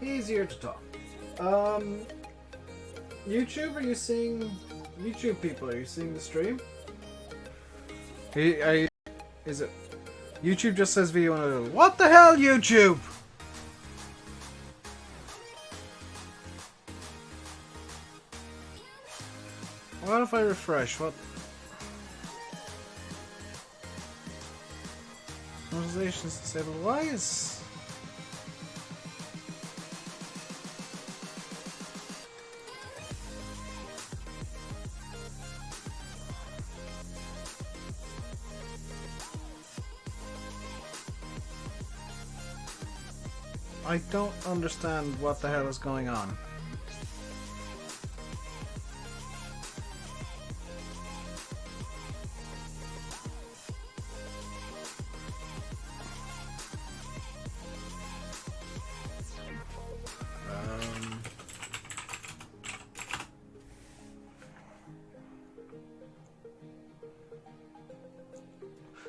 Easier to talk. YouTube, are you seeing YouTube people? Are you seeing the stream? Is it YouTube just says video on a what the hell, YouTube? What if I refresh? What? Notifications disabled. Why is? I don't understand what the hell is going on.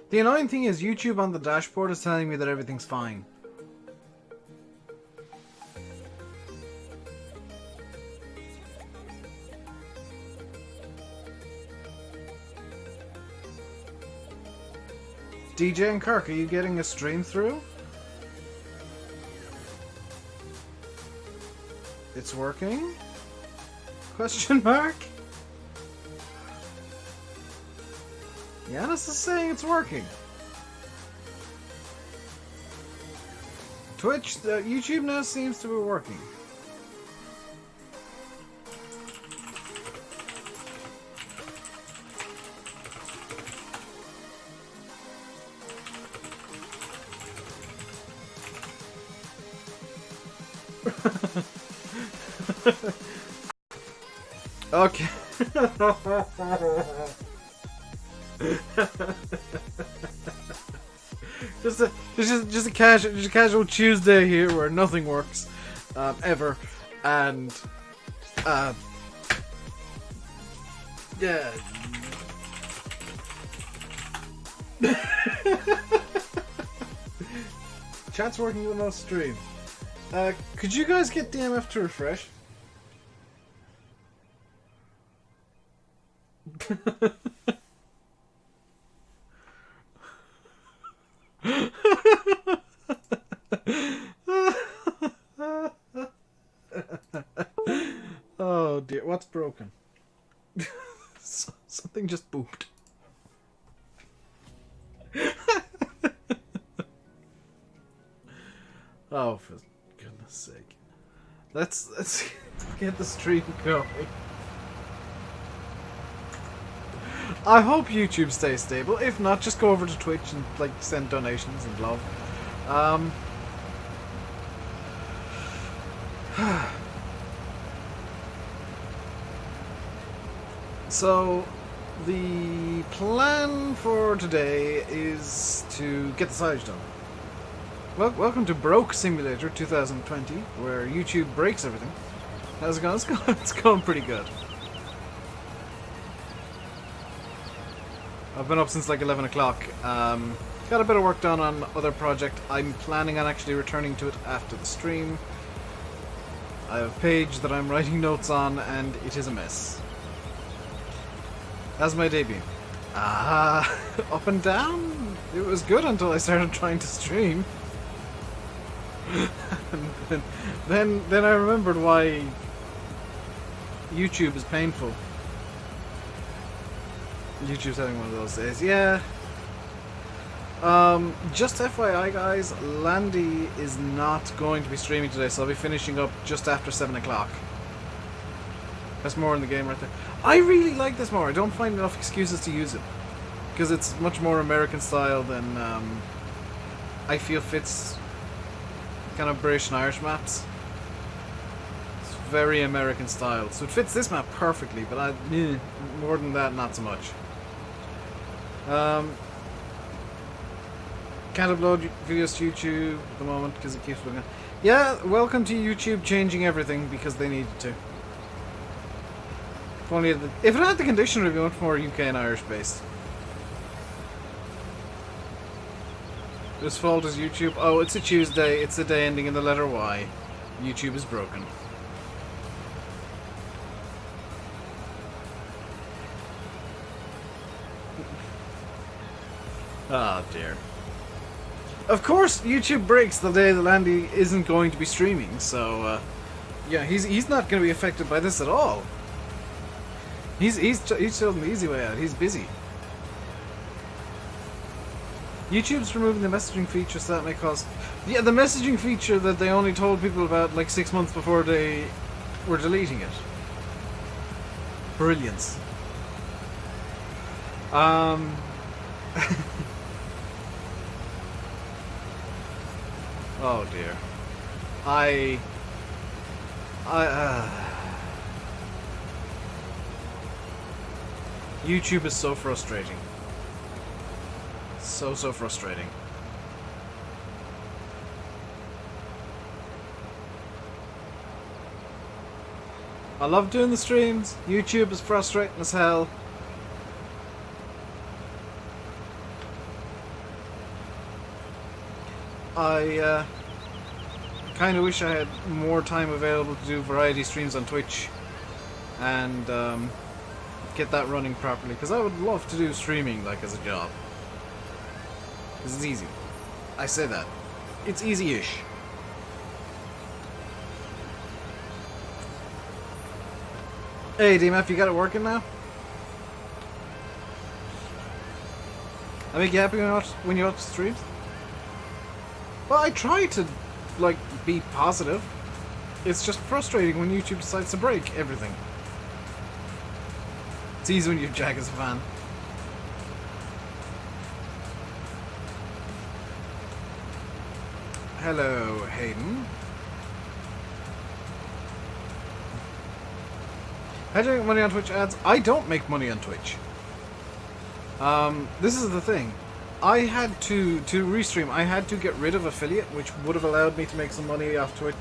The annoying thing is YouTube on the dashboard is telling me that everything's fine. DJ and Kirk, are you getting a stream through? It's working? Question mark? Yanis is saying it's working. Twitch, YouTube now seems to be working. Okay. just a casual Tuesday here where nothing works ever, and yeah. Chat's working with no stream. Could you guys get DMF to refresh? Oh dear, what's broken? Something just booped. Oh, for goodness sake. Let's get the stream going. I hope YouTube stays stable. If not, just go over to Twitch and like send donations and love. So the plan for today is to get the silage done. Well, welcome to Broke Simulator 2020, where YouTube breaks everything. How's it going? It's going pretty good. I've been up since like 11 o'clock. Got a bit of work done on other project. I'm planning on actually returning to it after the stream. I have a page that I'm writing notes on, and it is a mess. How's my day been? Up and down. It was good until I started trying to stream. And then I remembered why YouTube is painful. YouTube's having one of those days. Yeah. Just FYI, guys, Landy is not going to be streaming today, so I'll be finishing up just after 7 o'clock. That's more in the game right there. I really like this more. I don't find enough excuses to use it. Because it's much more American style than I feel fits kind of British and Irish maps. It's very American style. So it fits this map perfectly, but more than that, not so much. Can't upload videos to YouTube at the moment because it keeps looking. Yeah, welcome to YouTube changing everything because they needed to. If it had the condition, it would be much more UK and Irish based. Whose fault is YouTube? Oh, it's a Tuesday. It's a day ending in the letter Y. YouTube is broken. Oh dear. Of course, YouTube breaks the day that Landy isn't going to be streaming, so yeah, he's not going to be affected by this at all. He's chosen the easy way out. He's busy. YouTube's removing the messaging feature, so that may cause... Yeah, the messaging feature that they only told people about like 6 months before they were deleting it. Brilliance. Oh dear. YouTube is so frustrating. So frustrating. I love doing the streams. YouTube is frustrating as hell. I kind of wish I had more time available to do variety streams on Twitch and get that running properly, because I would love to do streaming like as a job. Because it's easy. I say that. It's easy-ish. Hey DMF, you got it working now? I make you happy when you watch the streams? Well, I try to, like, be positive. It's just frustrating when YouTube decides to break everything. It's easy when you're Jack as a fan. Hello, Hayden. How do you make money on Twitch ads? I don't make money on Twitch. This is the thing. I had to restream. I had to get rid of affiliate, which would have allowed me to make some money off Twitch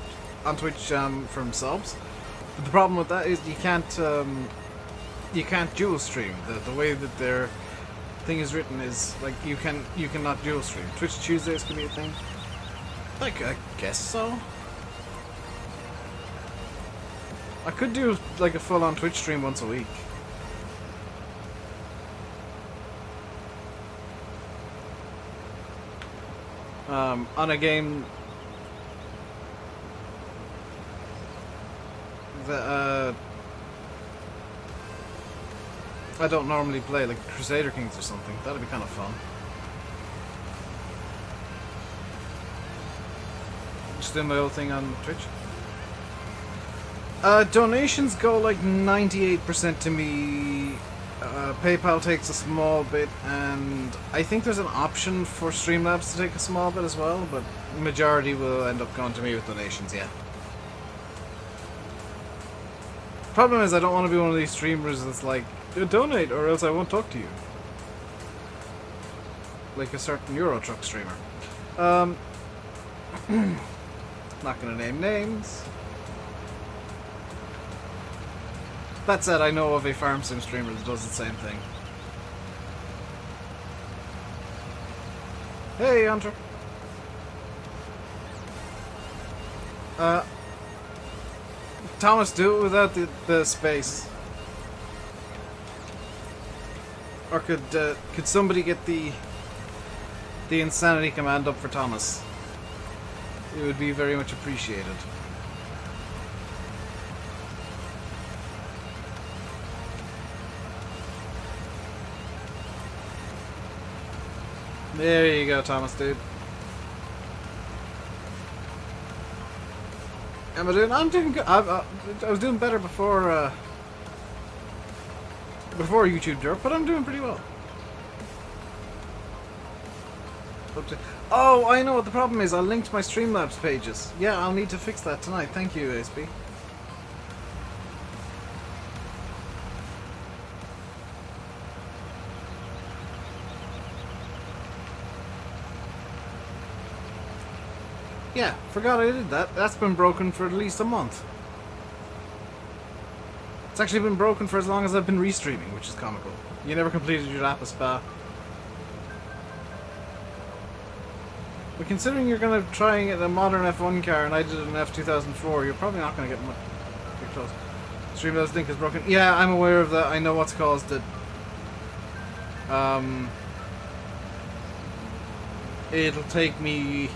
on Twitch from subs. But the problem with that is you can't dual stream. The way that their thing is written is like you cannot dual stream. Twitch Tuesdays can be a thing. Like, I guess so. I could do like a full-on Twitch stream once a week. On a game that I don't normally play, like Crusader Kings or something. That'd be kind of fun. Just doing my old thing on Twitch. Donations go like 98% to me. PayPal takes a small bit, and I think there's an option for Streamlabs to take a small bit as well, but the majority will end up going to me with donations, yeah. Problem is, I don't want to be one of these streamers that's like, donate or else I won't talk to you. Like a certain Euro Truck streamer. Not gonna name names. That said, I know of a farm sim streamer that does the same thing. Hey, Hunter. Thomas, do it without the space. Or could somebody get the insanity command up for Thomas? It would be very much appreciated. There you go, Thomas, dude. Am I doing? I'm doing good. I was doing better before YouTube jerk, but I'm doing pretty well. Oh, I know what the problem is. I linked my Streamlabs pages. Yeah, I'll need to fix that tonight. Thank you, ASB. Yeah, forgot I did that. That's been broken for at least a month. It's actually been broken for as long as I've been restreaming, which is comical. You never completed your Lapa Spa. But considering you're going to try and get a modern F1 car and I did an F2004, you're probably not going to get much close. Streamlabs link is broken. Yeah, I'm aware of that. I know what's caused it. It'll take me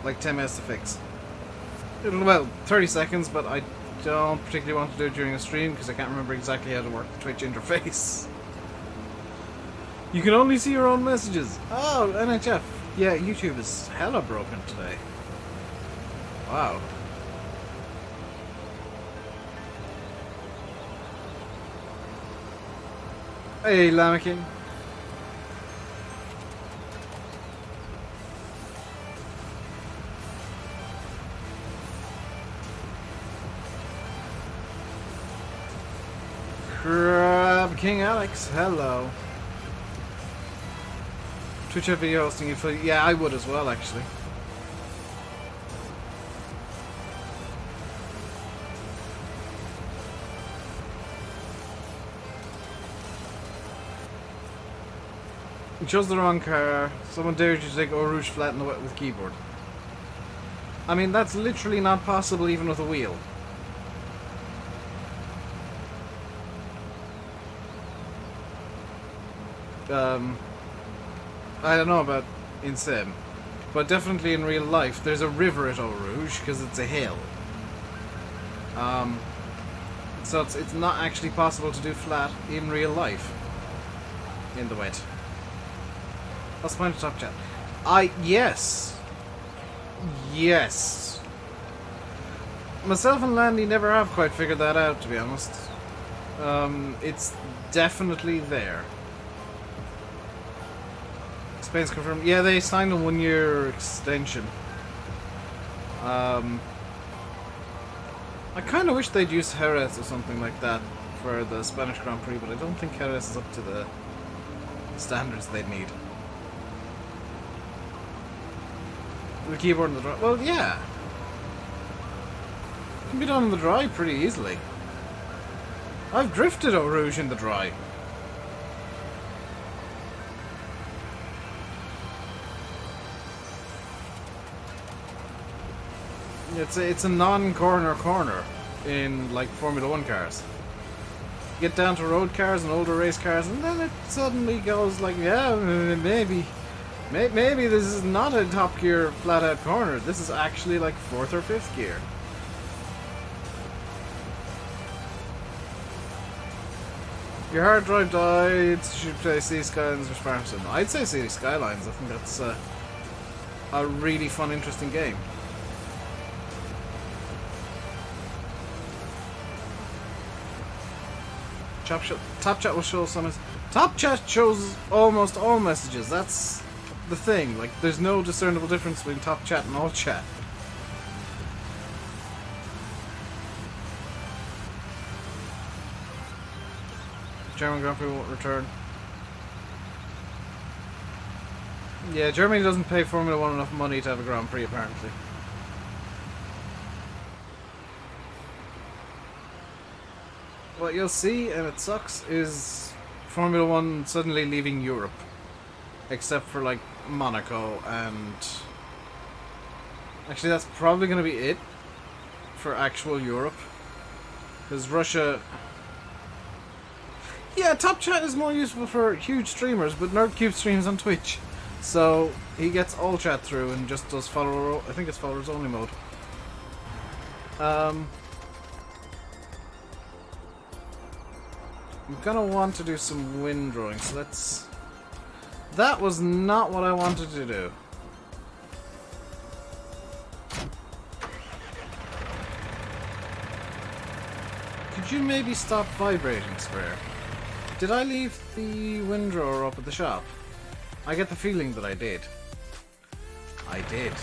like 10 minutes to fix. Well, 30 seconds, but I don't particularly want to do it during a stream because I can't remember exactly how to work the Twitch interface. You can only see your own messages. Oh, NHF. Yeah, YouTube is hella broken today. Wow. Hey, Lama King. Crab King Alex, hello. Twitch video hosting you for... Yeah, I would as well, actually. You chose the wrong car. Someone dared you to take Eau Rouge flat in the wet with keyboard. I mean, that's literally not possible even with a wheel. I don't know about in sim, but definitely in real life, there's a river at Eau Rouge because it's a hill. So it's not actually possible to do flat in real life in the wet. What's the point of top chat? Yes. Myself and Landy never have quite figured that out, to be honest. It's definitely there. Spain's confirmed. Yeah, they signed a 1-year extension. I kind of wish they'd use Jerez or something like that for the Spanish Grand Prix, but I don't think Jerez is up to the standards they'd need. The keyboard in the dry. Well, yeah. It can be done in the dry pretty easily. I've drifted Eau Rouge in the dry. It's a non-corner corner in like Formula 1 cars. You get down to road cars and older race cars, and then it suddenly goes like, yeah, maybe this is not a top gear flat out corner. This is actually like 4th or 5th gear. Your hard drive died. Should play City Skylines or Spartan. I'd say City Skylines. I think that's a really fun, interesting game. Top chat will show some. Top chat shows almost all messages. That's the thing. Like, there's no discernible difference between top chat and all chat. German Grand Prix won't return. Yeah, Germany doesn't pay Formula 1 enough money to have a Grand Prix, apparently. What you'll see, and it sucks, is Formula 1 suddenly leaving Europe. Except for, like, Monaco and... Actually, that's probably going to be it for actual Europe. Because Russia... Yeah, Top Chat is more useful for huge streamers, but NerdCube streams on Twitch. So, he gets all chat through and just does follower... I think it's followers only mode. I'm gonna want to do some windrowing, so let's That was not what I wanted to do. Could you maybe stop vibrating, Square? Did I leave the windrower up at the shop? I get the feeling that I did. I did.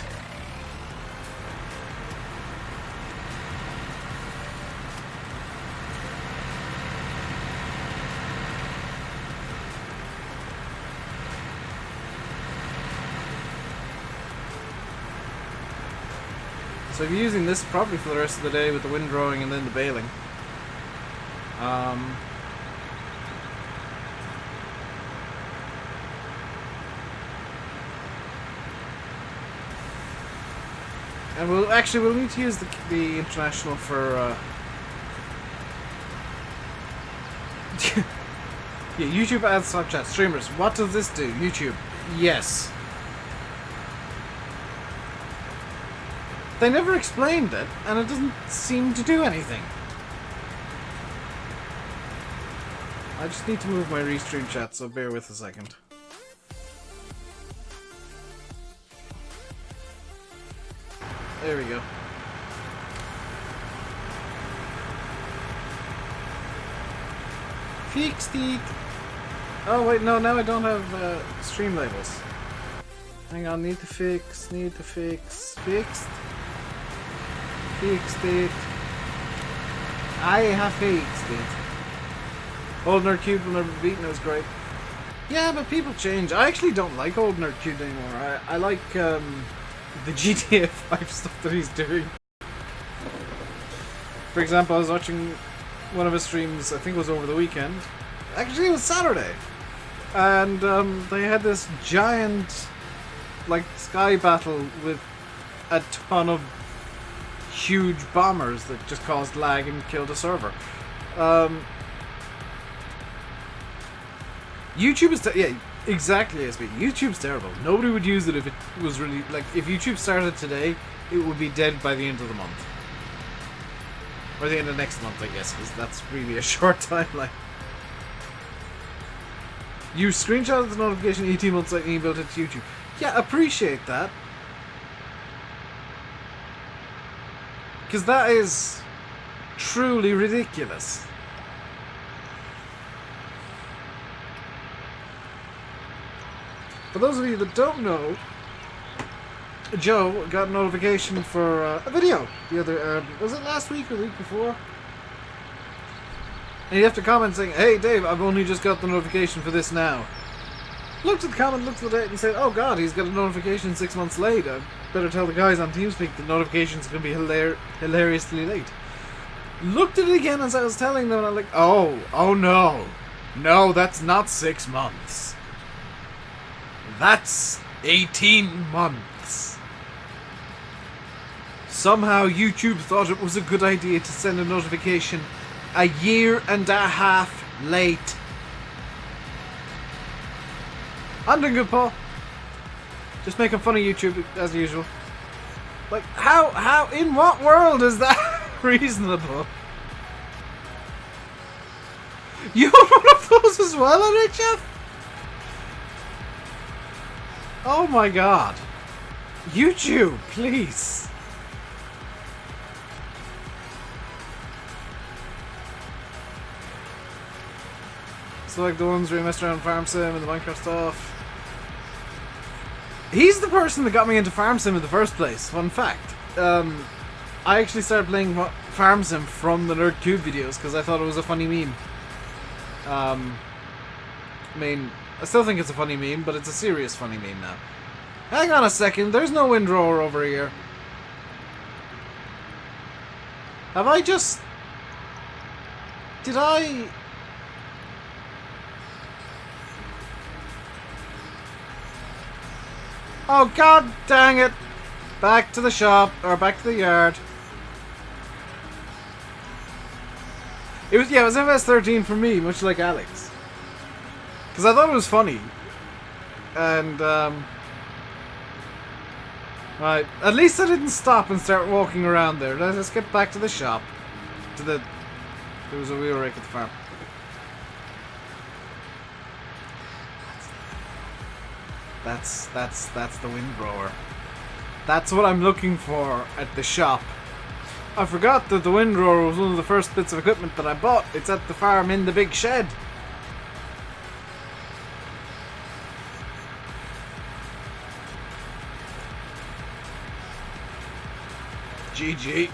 So I'll be using this probably for the rest of the day with the windrowing and then the baling. And we'll need to use the international for yeah, YouTube ads, Snapchat, streamers. What does this do? YouTube. Yes. They never explained it, and it doesn't seem to do anything. I just need to move my restream chat, so bear with a second. There we go. Fixed it! Oh wait, no, now I don't have stream labels. Hang on, need to fix, fixed. Fixed it. I have fixed it. Old Nerd Cube will never be beaten, it was great. Yeah, but people change. I actually don't like Old Nerd Cube anymore. I like the GTA 5 stuff that he's doing. For example, I was watching one of his streams, I think it was over the weekend. Actually, it was Saturday. And they had this giant, like, sky battle with a ton of huge bombers that just caused lag and killed a server. YouTube is yeah, exactly, SB. YouTube's terrible. Nobody would use it if it was really like if YouTube started today, it would be dead by the end of the month, or the end of next month, I guess, because that's really a short timeline. You screenshotted the notification 18 months later and emailed it to YouTube. Yeah, appreciate that. Because that is truly ridiculous. For those of you that don't know, Joe got a notification for a video the other, was it last week or the week before? And he left a comment saying, "Hey Dave, I've only just got the notification for this now." Looked at the comment, looked at the date, and said, "Oh god, he's got a notification 6 months late. I better tell the guys on TeamSpeak the notification's going to be hilariously late." Looked at it again as I was telling them, and I'm like, oh no. No, that's not 6 months. That's 18 months. Somehow YouTube thought it was a good idea to send a notification a year and a half late. I'm doing good, Paul. Just making fun of YouTube as usual. Like, how, in what world is that reasonable? You have one of those as well, RHF? Oh my god. YouTube, please. So like the ones where you messed around Farm Sim and the Minecraft stuff. He's the person that got me into Farm Sim in the first place. Fun fact. I actually started playing Farm Sim from the Nerd Cube videos because I thought it was a funny meme. I mean, I still think it's a funny meme, but it's a serious funny meme now. Hang on a second, there's no windrower over here. Have I just... Did I... Oh god dang it! Back to the shop, or back to the yard. It was FS13 for me, much like Alex. Because I thought it was funny. And, right, at least I didn't stop and start walking around there. Let's get back to the shop. There was a wheel rake at the farm. That's the windrower. That's what I'm looking for at the shop. I forgot that the windrower was one of the first bits of equipment that I bought. It's at the farm in the big shed. GG.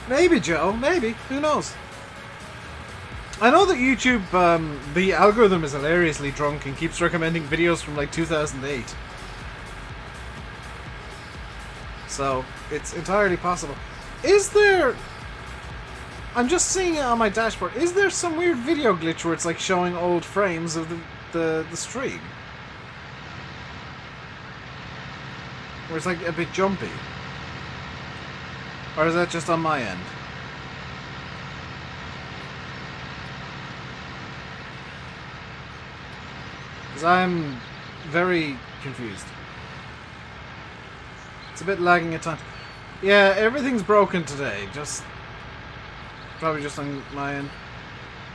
Maybe, Joe. Maybe. Who knows? I know that YouTube, the algorithm is hilariously drunk and keeps recommending videos from like 2008. So, it's entirely possible. Is there... I'm just seeing it on my dashboard. Is there some weird video glitch where it's like showing old frames of the stream? Where it's like a bit jumpy? Or is that just on my end? Because I'm very confused. It's a bit lagging at times. Yeah, everything's broken today. Probably just on my end.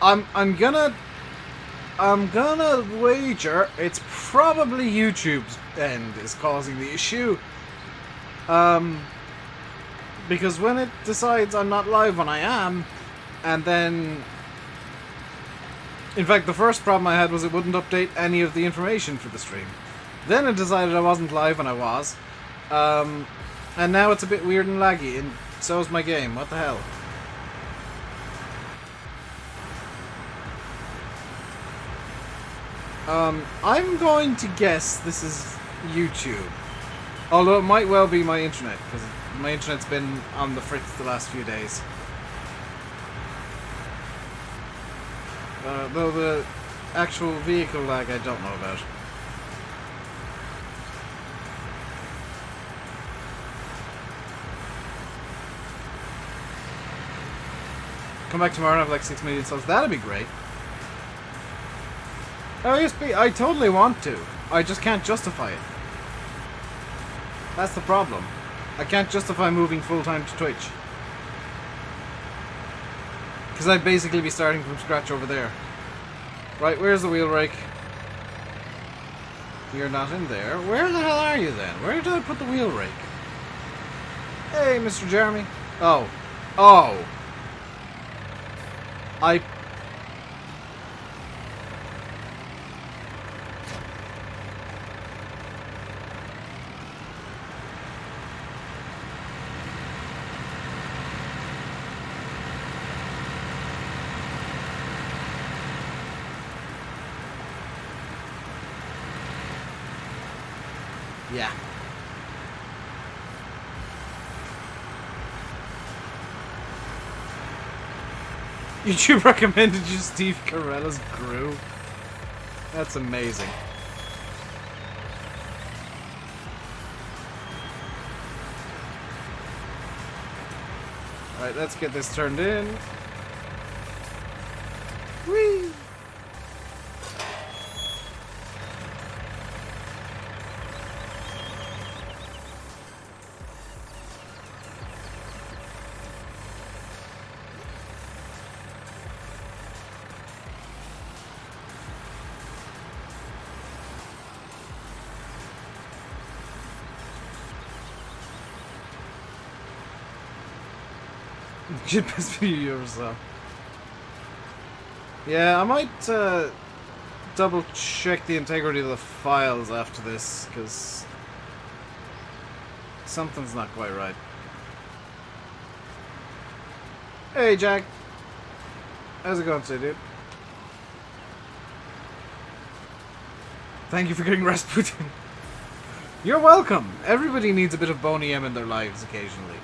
I'm gonna wager it's probably YouTube's end is causing the issue. Because when it decides I'm not live when I am, and then... In fact, the first problem I had was it wouldn't update any of the information for the stream. Then it decided I wasn't live when I was. And now it's a bit weird and laggy, and so is my game. What the hell? I'm going to guess this is YouTube. Although it might well be my internet, because my internet's been on the fritz the last few days. Though the actual vehicle lag I don't know about. Come back tomorrow and have like 6 million subs. That'd be great. Oh yes, I totally want to. I just can't justify it. That's the problem. I can't justify moving full-time to Twitch. Because I'd basically be starting from scratch over there. Right, where's the wheel rake? You're not in there. Where the hell are you then? Where did I put the wheel rake? Hey, Mr. Jeremy. Oh. Oh. Yeah. YouTube recommended you Steve Carell's Gru. That's amazing. Alright, let's get this turned in. Whee! Good best video yourself. Yeah, I might double check the integrity of the files after this, because something's not quite right. Hey Jack, how's it going today, dude? Thank you for getting Rasputin. You're welcome. Everybody needs a bit of Boney M in their lives occasionally.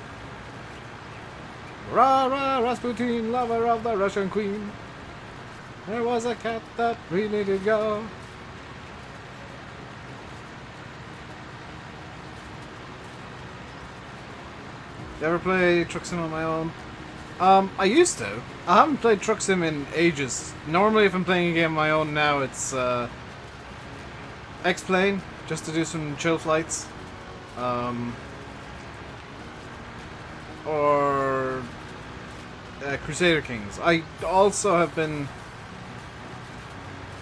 Rah rah, Rasputin, lover of the Russian queen. There was a cat that really did go. You ever play Truck Sim on my own? I used to. I haven't played Truck Sim in ages. Normally if I'm playing a game on my own now, it's X-Plane, just to do some chill flights. Or Crusader Kings. I also have been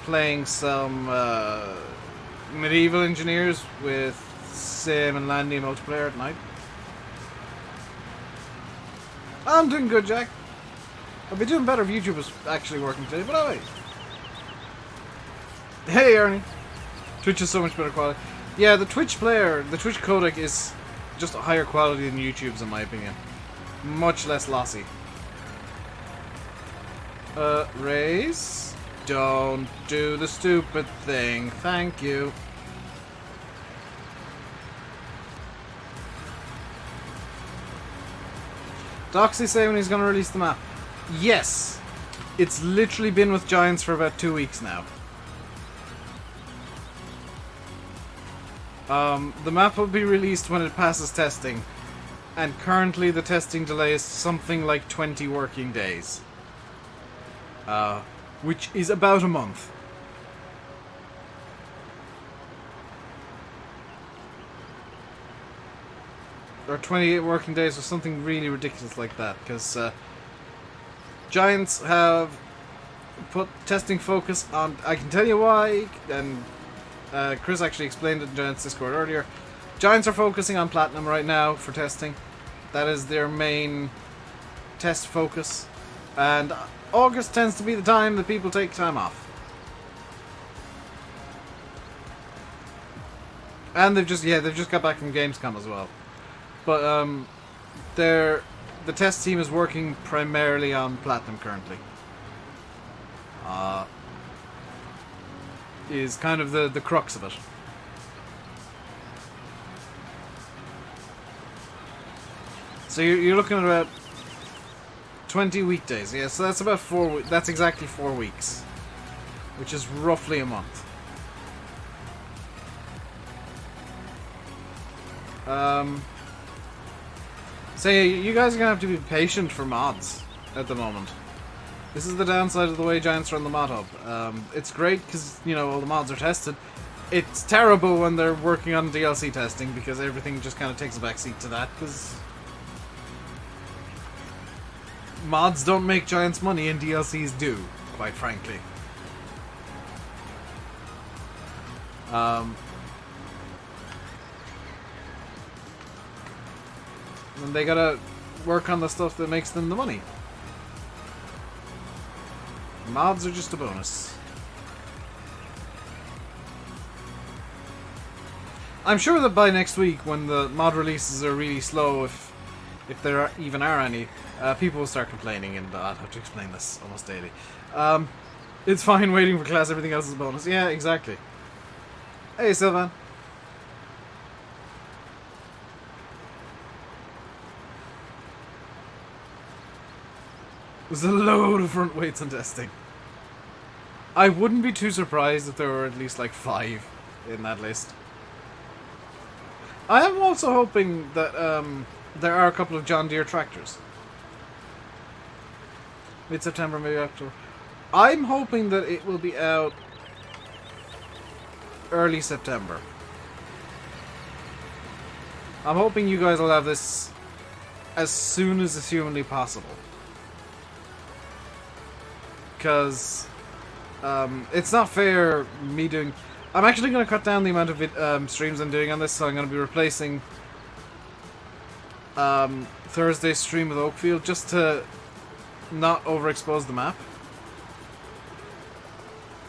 playing some medieval engineers with Sim and Landy multiplayer at night. I'm doing good, Jack. I'd be doing better if YouTube was actually working today, but alright. Hey, Ernie. Twitch is so much better quality. Yeah, the Twitch codec is just a higher quality than YouTube's, in my opinion. Much less lossy. Raise? Don't do the stupid thing. Thank you. Doxy saying when he's going to release the map. Yes. It's literally been with Giants for about 2 weeks now. The map will be released when it passes testing. And currently the testing delay is something like 20 working days. Which is about a month. Or 28 working days or something really ridiculous like that. Because Giants have put testing focus on... I can tell you why, and Chris actually explained it in Giants Discord earlier. Giants are focusing on Platinum right now for testing. That is their main test focus. And August tends to be the time that people take time off. And they've just got back from Gamescom as well. But the test team is working primarily on Platinum currently. Is kind of the crux of it. So you're looking at about 20 weekdays, yeah. So that's about that's exactly 4 weeks, which is roughly a month. So yeah, you guys are gonna have to be patient for mods at the moment. This is the downside of the way Giants run the mod hub. It's great because, you know, all the mods are tested. It's terrible when they're working on DLC testing because everything just kind of takes a backseat to that because mods don't make Giants money and DLCs do, quite frankly. And they gotta work on the stuff that makes them the money. Mods are just a bonus. I'm sure that by next week, when the mod releases are really slow, if there even are any, people will start complaining, and I'll have to explain this almost daily. It's fine waiting for class, everything else is a bonus. Yeah, exactly. Hey, Sylvan. There's a load of front weights and testing. I wouldn't be too surprised if there were at least like 5 in that list. I am also hoping that there are a couple of John Deere tractors. Mid-September, maybe October. I'm hoping that it will be out early September. I'm hoping you guys will have this as soon as is humanly possible. Because it's not fair me doing... I'm actually going to cut down the amount of streams I'm doing on this, so I'm going to be replacing Thursday's stream with Oakfield just to not overexpose the map.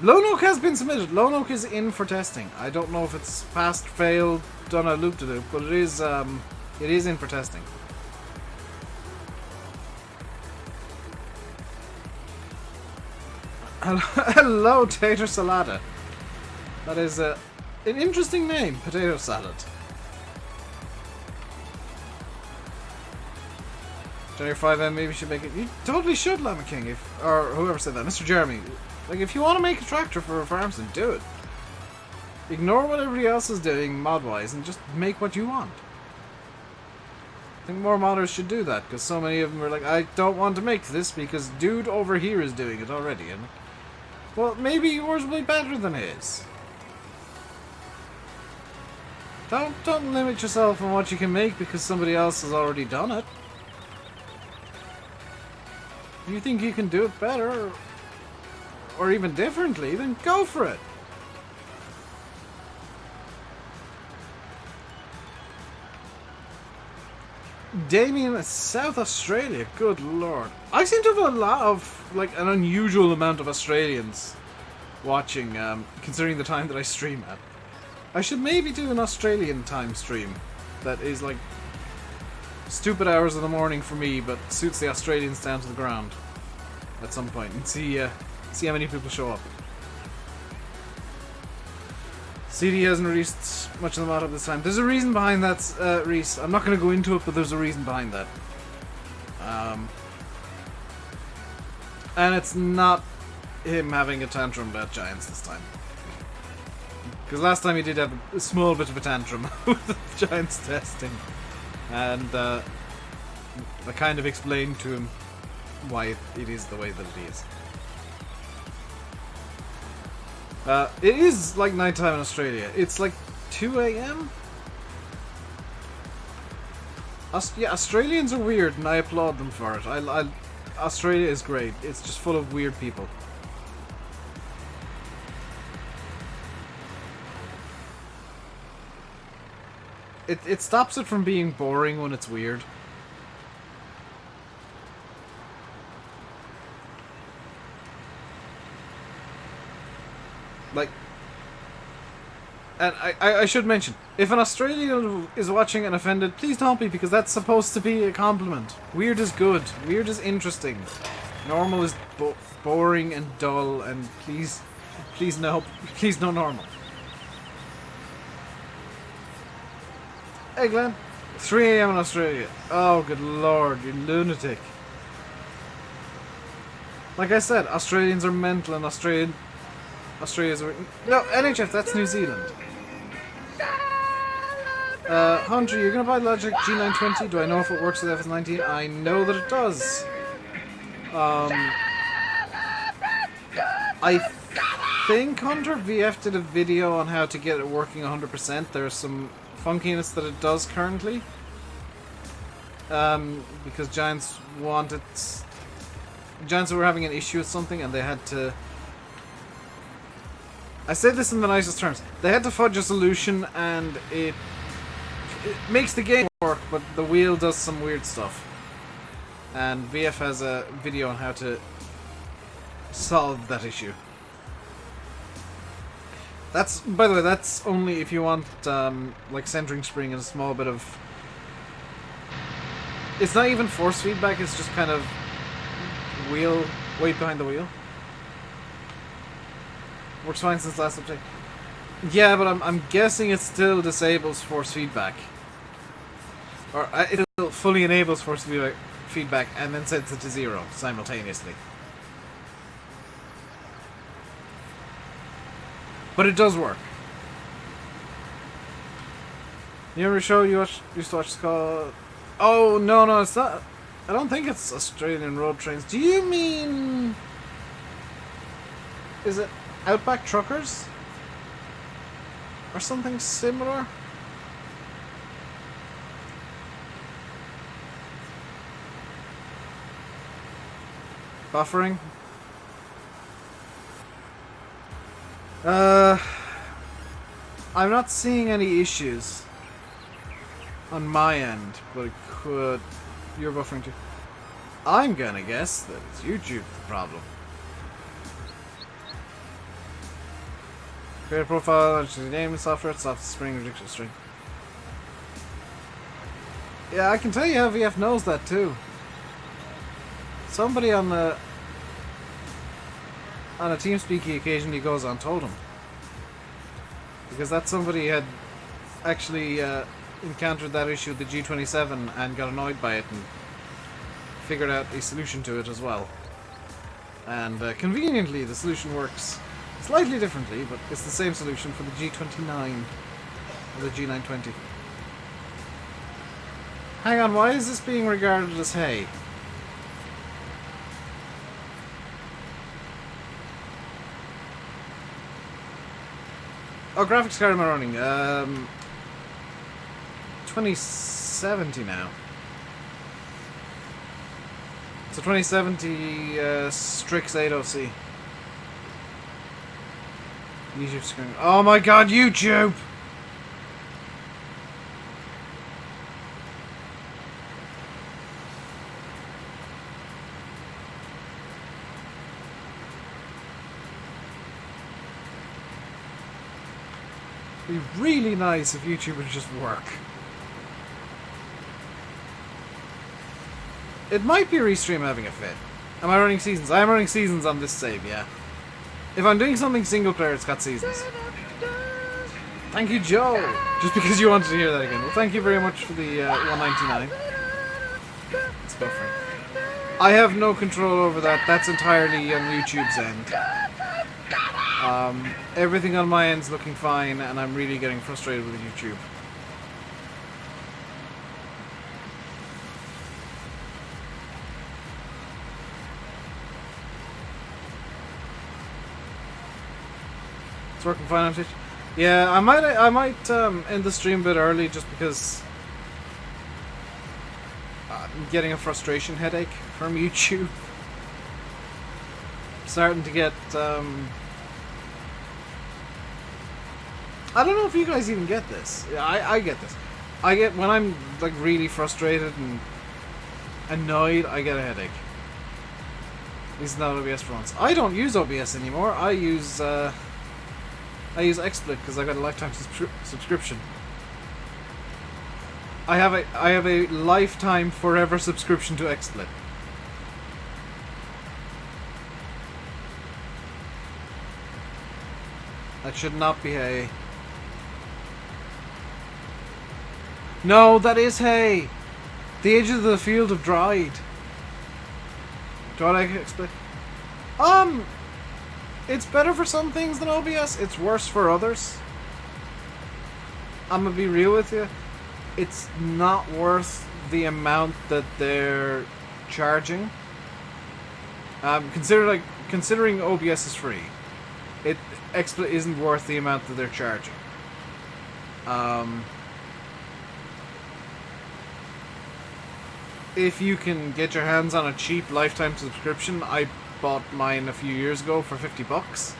Lone Oak has been submitted. Lone Oak is in for testing. I don't know if it's passed, failed, done a loop-to-loop, but it is in for testing. Hello, Tater Salada. That is an interesting name, Potato Salad. January 5M, maybe you should make it. You totally should, Llama King, or whoever said that. Mr. Jeremy. Like, if you want to make a tractor for a farmstead, do it. Ignore what everybody else is doing mod-wise and just make what you want. I think more modders should do that, because so many of them are like, I don't want to make this because dude over here is doing it already. And well, maybe yours will be better than his. Don't limit yourself on what you can make because somebody else has already done it. You think you can do it better, or even differently, then go for it. Damien, South Australia, good lord. I seem to have a lot of, like, an unusual amount of Australians watching, considering the time that I stream at. I should maybe do an Australian time stream that is, like, stupid hours of the morning for me, but suits the Australians down to the ground at some point, and see how many people show up. CD hasn't released much of the mod up this time. There's a reason behind that, Reese. I'm not going to go into it, but there's a reason behind that. And it's not him having a tantrum about giants this time. Because last time he did have a small bit of a tantrum with the giants testing. And I kind of explained to him why it is the way that it is. It is like nighttime in Australia. It's like 2 a.m. Yeah, Australians are weird, and I applaud them for it. Australia is great. It's just full of weird people. It stops it from being boring when it's weird. Like, and I should mention, if an Australian is watching and offended, please don't be, because that's supposed to be a compliment. Weird is good. Weird is interesting. Normal is boring and dull, and please no normal. Hey Glenn, 3 a.m. in Australia. Oh good lord, you lunatic. Like I said, Australians are mental, and Australia's are... No, NHF, that's New Zealand. Hunter, you're gonna buy Logic G920. Do I know if it works with FS19? I know that it does. I think Hunter VF did a video on how to get it working 100%. There's some funkiness that it does currently. Because Giants were having an issue with something, and they had to... I say this in the nicest terms. They had to fudge a solution, and it makes the game work, but the wheel does some weird stuff. And VF has a video on how to solve that issue. That's, by the way, that's only if you want like centering spring and a small bit of... It's not even force feedback, it's just kind of weight behind the wheel. Works fine since last update. Yeah, but I'm guessing it still disables force feedback. Or it fully enables force feedback and then sets it to 0 simultaneously. But it does work. You ever show you used to watch called... Oh, no, it's not... I don't think it's Australian road trains. Do you mean... Is it Outback Truckers? Or something similar? Buffering? I'm not seeing any issues on my end, but it could... You're buffering too. I'm gonna guess that it's YouTube the problem. Create a profile, enter the name and software, it's off the spring, ridiculous string. Yeah, I can tell you how VF knows that too. Somebody on a TeamSpeak occasionally goes on told him. Because that somebody had actually encountered that issue with the G27 and got annoyed by it and figured out a solution to it as well. And conveniently the solution works slightly differently, but it's the same solution for the G29 or the G920. Hang on, why is this being regarded as hay? Oh, graphics card am I running? 2070 now. So 2070 Strix 80C. YouTube screen. Oh my god, YouTube! It'd be really nice if YouTube would just work. It might be Restream having a fit. Am I running seasons? I am running seasons on this save, yeah. If I'm doing something single player, it's got seasons. Thank you, Joe! Just because you wanted to hear that again. Well, thank you very much for the $1.99. Let's go for it. I have no control over that. That's entirely on YouTube's end. Everything on my end's looking fine, and I'm really getting frustrated with YouTube. It's working fine on Twitch. Yeah, I might end the stream a bit early just because I'm getting a frustration headache from YouTube. Starting to get I don't know if you guys even get this. I get this. I get when I'm like really frustrated and annoyed, I get a headache. It's not OBS for once. I don't use OBS anymore. I use XSplit because I got a lifetime subscription. I have a lifetime forever subscription to XSplit. That should not be hay. No, that is hay. The edges of the field have dried. Do I like XSplit? It's better for some things than OBS. It's worse for others. I'm gonna be real with you. It's not worth the amount that they're charging. Considering OBS is free, XSplit isn't worth the amount that they're charging. If you can get your hands on a cheap lifetime subscription, I bought mine a few years ago for $50,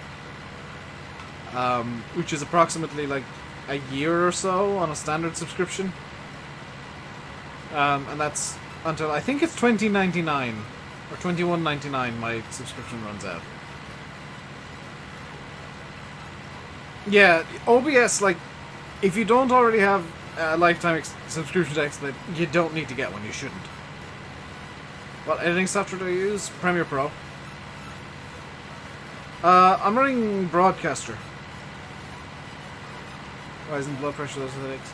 which is approximately like a year or so on a standard subscription, and that's until I think it's $20.99 or $21.99 my subscription runs out. Yeah, OBS, like, if you don't already have a lifetime subscription to XSplit, you don't need to get one. You shouldn't. What editing software do I use? Premiere Pro. I'm running Broadcaster. Why isn't blood pressure those headaches?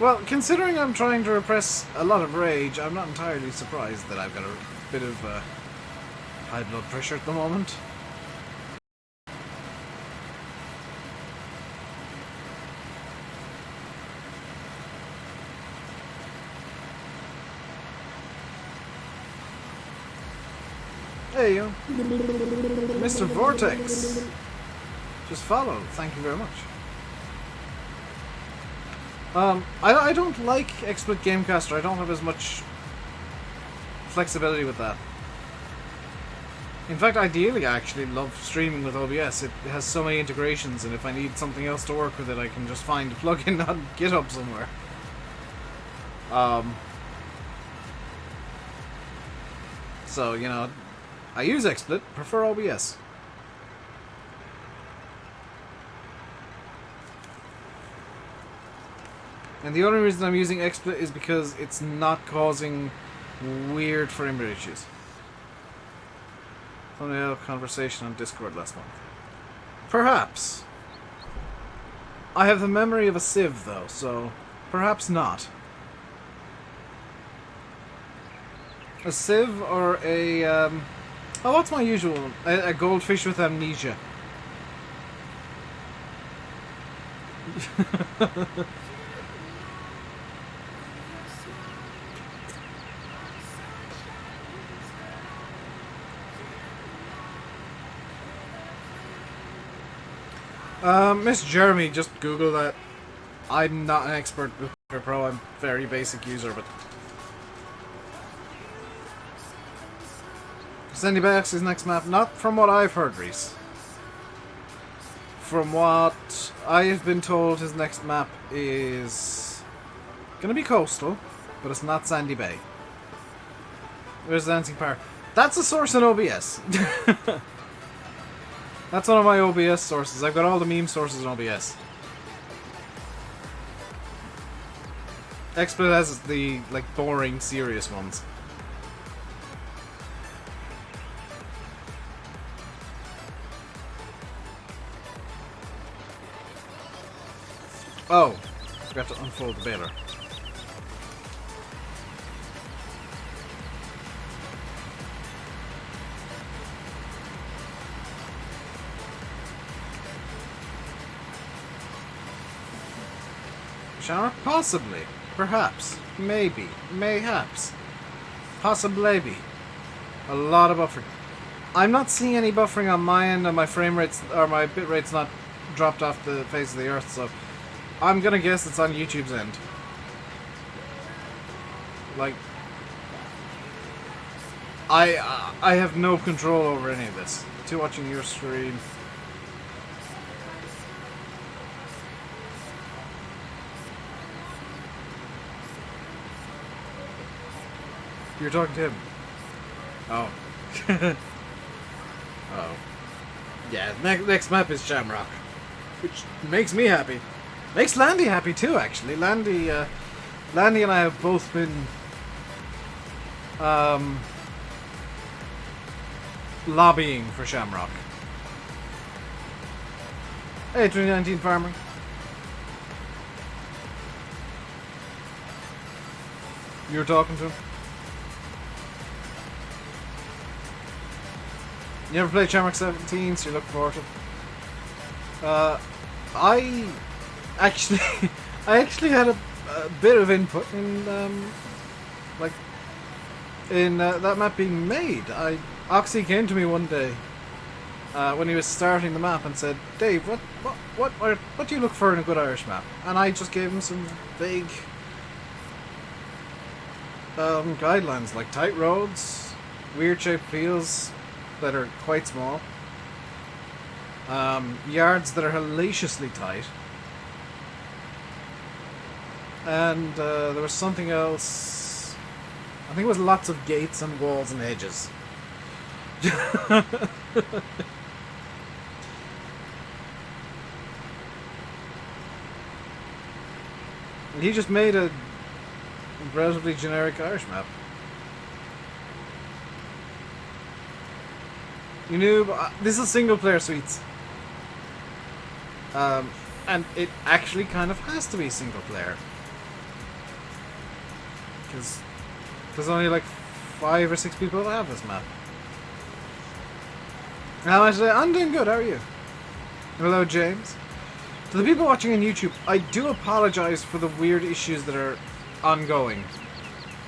Well, considering I'm trying to repress a lot of rage, I'm not entirely surprised that I've got a bit of high blood pressure at the moment. Hey, you. Mr. Vortex. Just follow. Thank you very much. I don't like XSplit Gamecaster. I don't have as much flexibility with that. In fact, ideally, I actually love streaming with OBS. It has so many integrations, and if I need something else to work with it, I can just find a plugin on GitHub somewhere. So, you know, I use XSplit, prefer OBS. And the only reason I'm using XSplit is because it's not causing weird frame rate issues. Thumbnail conversation on Discord last month. Perhaps. I have the memory of a sieve, though, so perhaps not. A sieve or a, oh, what's my usual one? A goldfish with amnesia. Miss Jeremy, just Google that. I'm not an expert with Premiere Pro, I'm a very basic user, but... Sandy Bax is next map, not from what I've heard, Reese. from what I've been told, his next map is going to be coastal, but it's not Sandy Bay. There's Dancing Park. That's a source in OBS. That's one of my OBS sources. I've got all the meme sources in OBS. XSplit has the, like, boring, serious ones. Oh, I forgot to unfold the baler. Shamrock? Possibly. Perhaps. Maybe. Mayhaps. Possibly. A lot of buffering. I'm not seeing any buffering on my end, and my frame rates, or my bit rate's not dropped off the face of the earth, so I'm gonna guess it's on YouTube's end. Like, I have no control over any of this. To watching your stream. You're talking to him. Oh. Oh. Yeah, next map is Shamrock. Which makes me happy. Makes Landy happy too, actually. Landy and I have both been lobbying for Shamrock. Hey, 2019 Farmer. You were talking to him? You ever played Shamrock 17, so you look forward to it? I actually had a bit of input in that map being made. Oxy came to me one day when he was starting the map and said, "Dave, what do you look for in a good Irish map?" And I just gave him some vague guidelines, like tight roads, weird shaped fields that are quite small, yards that are hellaciously tight, and there was something else. I think it was lots of gates and walls and edges. He just made a relatively generic Irish map. You knew this is single player suites, and it actually kind of has to be single player because there's only like 5 or 6 people that have this map. How am I today? I'm doing good. How are you? Hello, James. To the people watching on YouTube, I do apologize for the weird issues that are ongoing.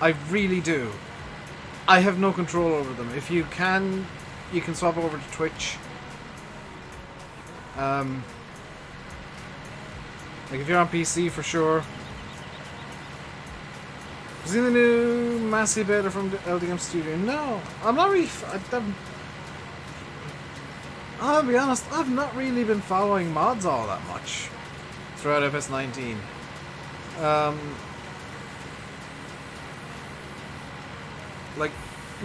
I really do. I have no control over them. If you can swap over to Twitch. Like if you're on PC, for sure. Is he the new Massey Beta from the LDM Studio? No, I'm not really. I'll be honest, I've not really been following mods all that much throughout FS19. Like,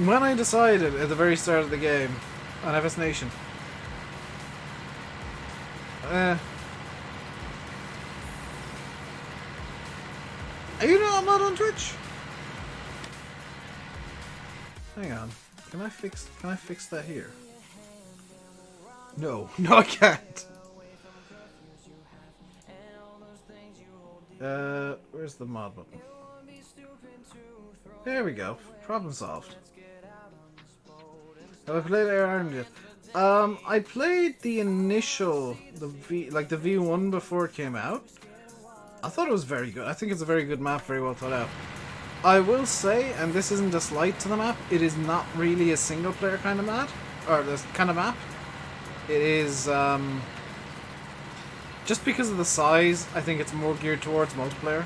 when I decided at the very start of the game on FS Nation, you know I'm not on Twitch. Hang on, can I fix that here? No, I can't. Where's the mod button? There we go. Problem solved. Have I played Air Ireland yet? I played the initial, the V1 before it came out. I thought it was very good. I think it's a very good map, very well thought out. I will say, and this isn't a slight to the map, it is not really a single player kind of map, or this kind of map. It is, just because of the size, I think it's more geared towards multiplayer.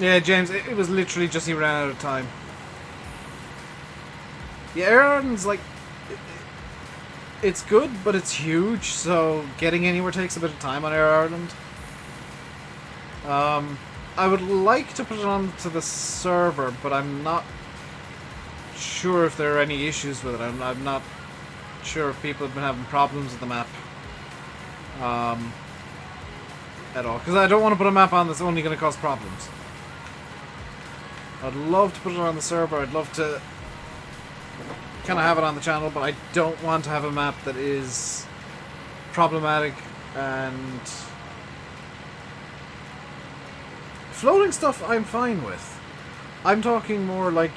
Yeah, James, it was literally just he ran out of time. Yeah, Air Ireland's like... It's good, but it's huge, so getting anywhere takes a bit of time on Air Ireland. I would like to put it onto the server, but I'm not sure if there are any issues with it. I'm not sure if people have been having problems with the map. At all. Because I don't want to put a map on that's only going to cause problems. I'd love to put it on the server. I'd love to kind of have it on the channel, but I don't want to have a map that is problematic and... Floating stuff I'm fine with. I'm talking more like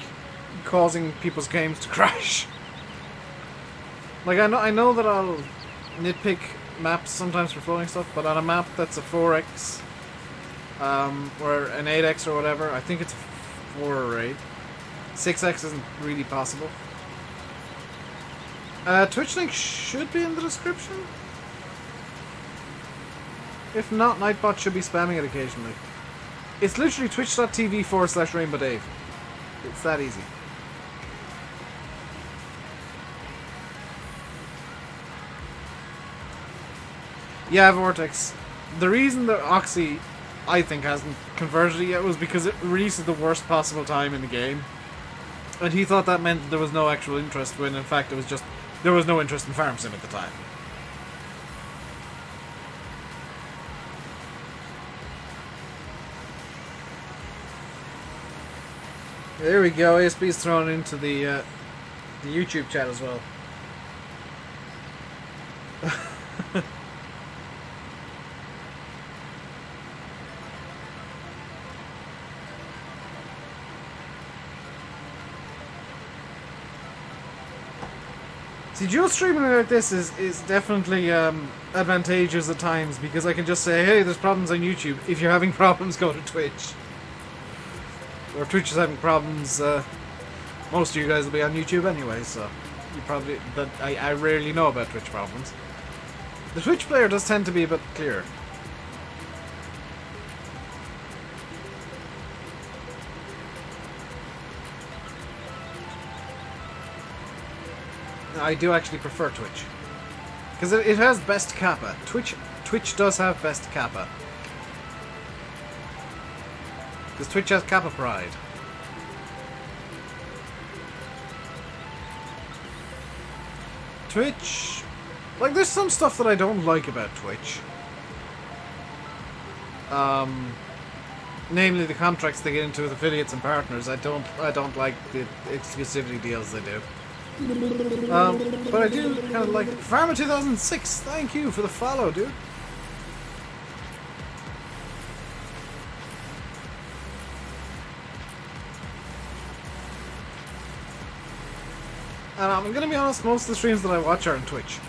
causing people's games to crash. Like, I know that I'll nitpick maps sometimes for floating stuff, but on a map that's a 4x, or an 8x or whatever, I think it's a 4 or 8. 6x isn't really possible. Twitch link should be in the description. If not, Nightbot should be spamming it occasionally. It's literally twitch.tv/RainbowDave. It's that easy. Yeah, Vortex. The reason that Oxy, I think, hasn't converted it yet was because it released at the worst possible time in the game. And he thought that meant there was no actual interest, when in fact it was just... There was no interest in Farm Sim at the time. There we go, ASB's thrown into the YouTube chat as well. See, dual streaming like this is definitely advantageous at times, because I can just say, hey, there's problems on YouTube. If you're having problems, go to Twitch. Or if Twitch is having problems, most of you guys will be on YouTube anyway, so you probably... But I rarely know about Twitch problems. The Twitch player does tend to be a bit clearer. I do actually prefer Twitch. Because it has best kappa. Twitch does have best kappa. Because Twitch has kappa pride. Twitch... Like, there's some stuff that I don't like about Twitch. Namely the contracts they get into with affiliates and partners. I don't like the exclusivity deals they do. But I do kind of like... Farmer2006, thank you for the follow, dude. And I'm gonna be honest, most of the streams that I watch are on Twitch.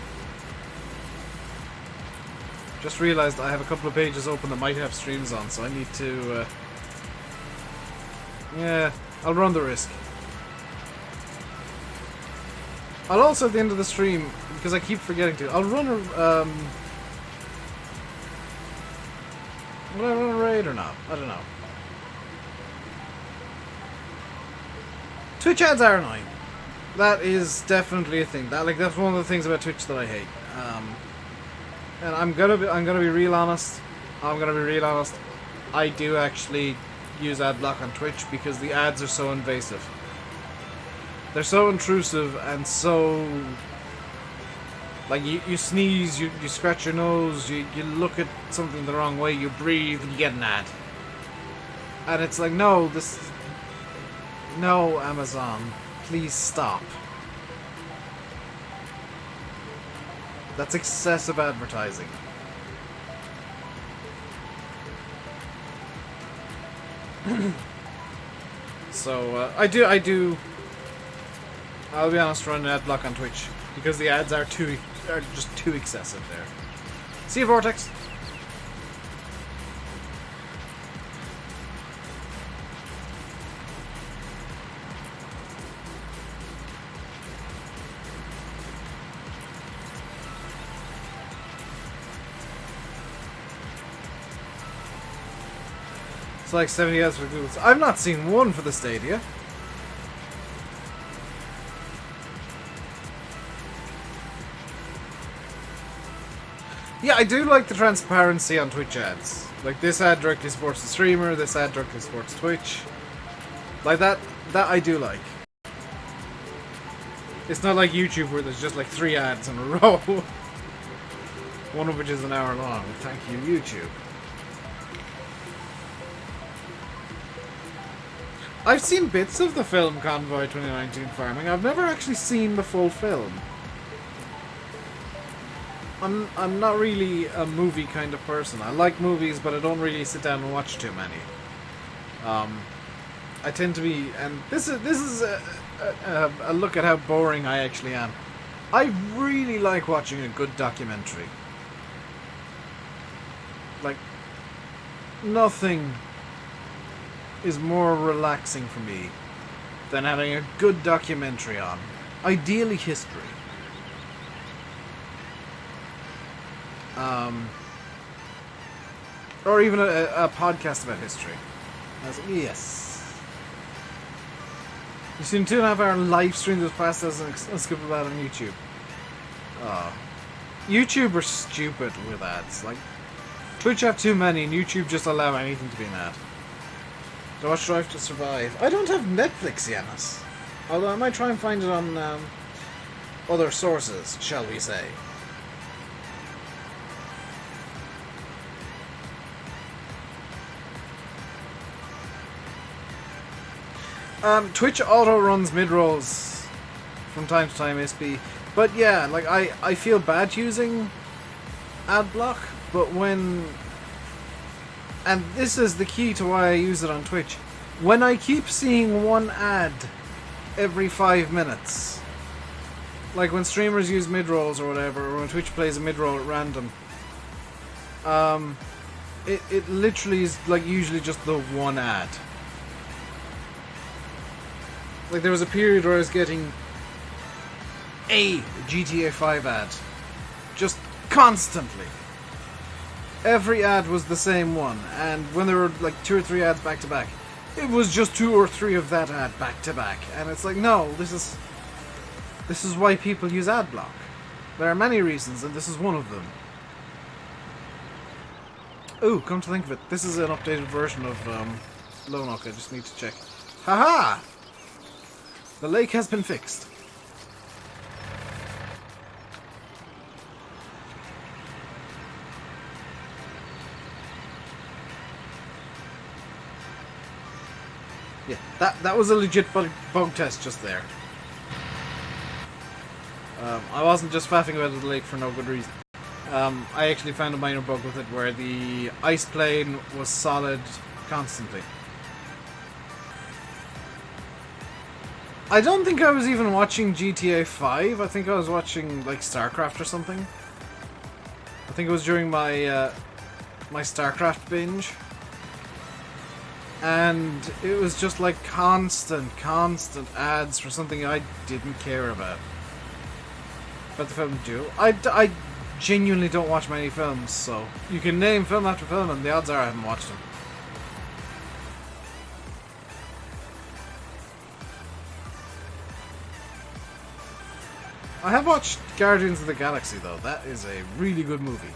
Just realised I have a couple of pages open that might have streams on, so I need to... Yeah, I'll run the risk. I'll also, at the end of the stream, because I keep forgetting to, I'll run a... Will I run a raid or not? I don't know. Twitch ads are annoying. That is definitely a thing. That's one of the things about Twitch that I hate. And I'm gonna be real honest. I do actually use ad block on Twitch because the ads are so invasive. They're so intrusive and so... Like, you sneeze, you scratch your nose, you look at something the wrong way, you breathe, and you get an ad. And it's like, no, this... No, Amazon. Please stop. That's excessive advertising. So, I do... I'll be honest, run an ad block on Twitch because the ads are just too excessive there. See you, Vortex. It's like 70 ads for Google. I've not seen one for the Stadia. Yeah, I do like the transparency on Twitch ads. Like, this ad directly supports the streamer, this ad directly supports Twitch. Like, that I do like. It's not like YouTube where there's just like 3 ads in a row. One of which is an hour long. Thank you, YouTube. I've seen bits of the film Convoy 2019 Farming. I've never actually seen the full film. I'm not really a movie kind of person. I like movies, but I don't really sit down and watch too many. I tend to be, and this is a look at how boring I actually am. I really like watching a good documentary. Like, nothing is more relaxing for me than having a good documentary on. Ideally history. Or even a podcast about history. Yes. You've seen 2.5 hour live stream this past as unskippable ad on YouTube. Oh. YouTube are stupid with ads. Like, Twitch have too many and YouTube just allow anything to be an ad. So watch Drive to Survive. I don't have Netflix, Yanis. Although I might try and find it on other sources, shall we say. Twitch auto runs mid-rolls from time to time, SB. But yeah, like I feel bad using ad block, but when, and this is the key to why I use it on Twitch, when I keep seeing one ad every 5 minutes, like when streamers use mid-rolls or whatever, or when Twitch plays a mid-roll at random, it literally is like usually just the one ad. Like, there was a period where I was getting a GTA 5 ad. Just constantly. Every ad was the same one. And when there were like 2 or 3 ads back to back, it was just 2 or 3 of that ad back to back. And it's like, no, this is why people use ad block. There are many reasons, and this is one of them. Ooh, come to think of it, this is an updated version of Lonok. I just need to check. Haha! The lake has been fixed. Yeah, that was a legit bug test just there. I wasn't just faffing about the lake for no good reason. I actually found a minor bug with it where the ice plane was solid constantly. I don't think I was even watching GTA 5. I think I was watching like StarCraft or something. I think it was during my my StarCraft binge. And it was just like constant ads for something I didn't care about. But the film Duel. I genuinely don't watch many films, so you can name film after film and the odds are I haven't watched them. I have watched Guardians of the Galaxy though. That is a really good movie.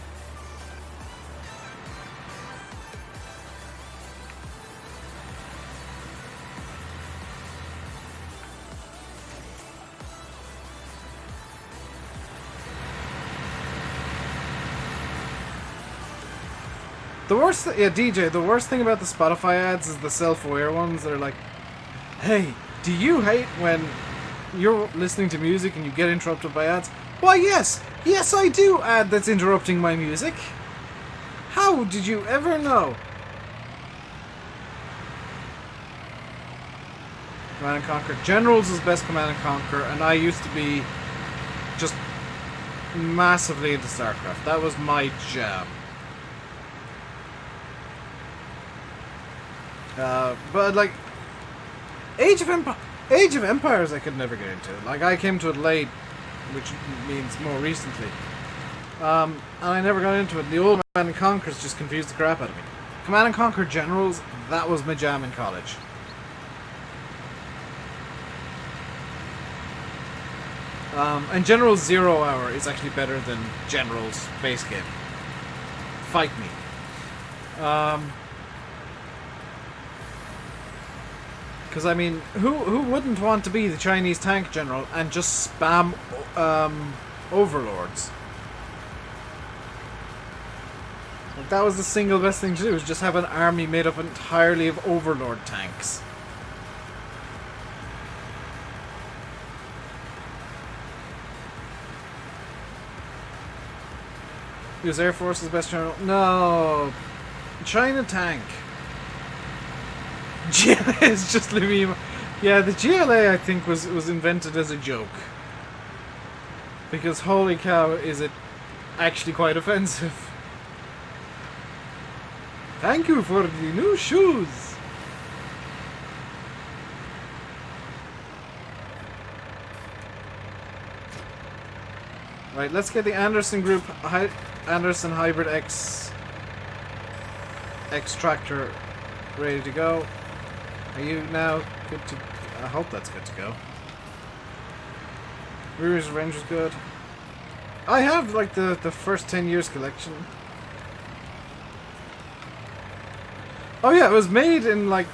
The worst, yeah, DJ. The worst thing about the Spotify ads is the self-aware ones that are like, "Hey, do you hate when you're listening to music and you get interrupted by ads?" Why, yes, I do. Ad that's interrupting my music. How did you ever know? Command and Conquer. Generals is best Command and Conquer, and I used to be just massively into StarCraft. That was my jam. But like Age of Empires I could never get into. Like, I came to it late, which means more recently. And I never got into it. The old Command and Conquer's just confused the crap out of me. Command and Conquer Generals, That was my jam in college. And General Zero Hour is actually better than General's base game. Fight me. Because, I mean, who wouldn't want to be the Chinese tank general and just spam overlords? Like, that was the single best thing to do, was just have an army made up entirely of overlord tanks. US Air Force's best general? No. China tank. GLA is just Lumima. Yeah, the GLA I think was invented as a joke. Because holy cow, is it actually quite offensive. Thank you for the new shoes. Right, let's get the Anderson group, Anderson Hybrid X tractor ready to go. Are you now good to... I hope that's good to go. Rear's Ranger's good. I have like the first 10 years collection. Oh yeah, it was made in like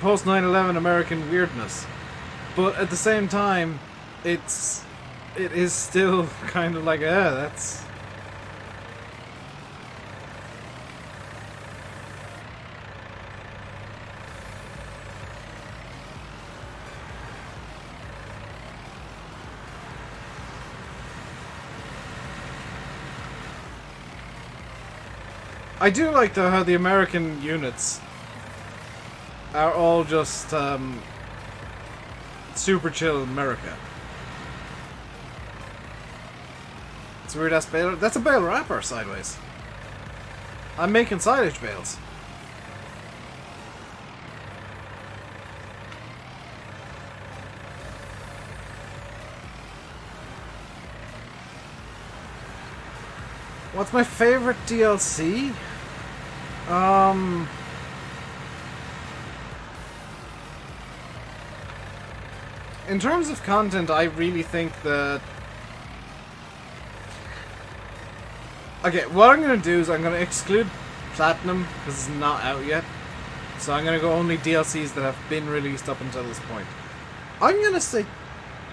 post 9/11 American weirdness. But at the same time, it is still kind of like, that's... I do like though how the American units are all just super chill America. It's a weird ass bale. That's a bale wrapper sideways. I'm making silage bales. What's my favorite DLC? In terms of content, I really think that... Okay, what I'm going to do is I'm going to exclude Platinum, because it's not out yet. So I'm going to go only DLCs that have been released up until this point. I'm going to say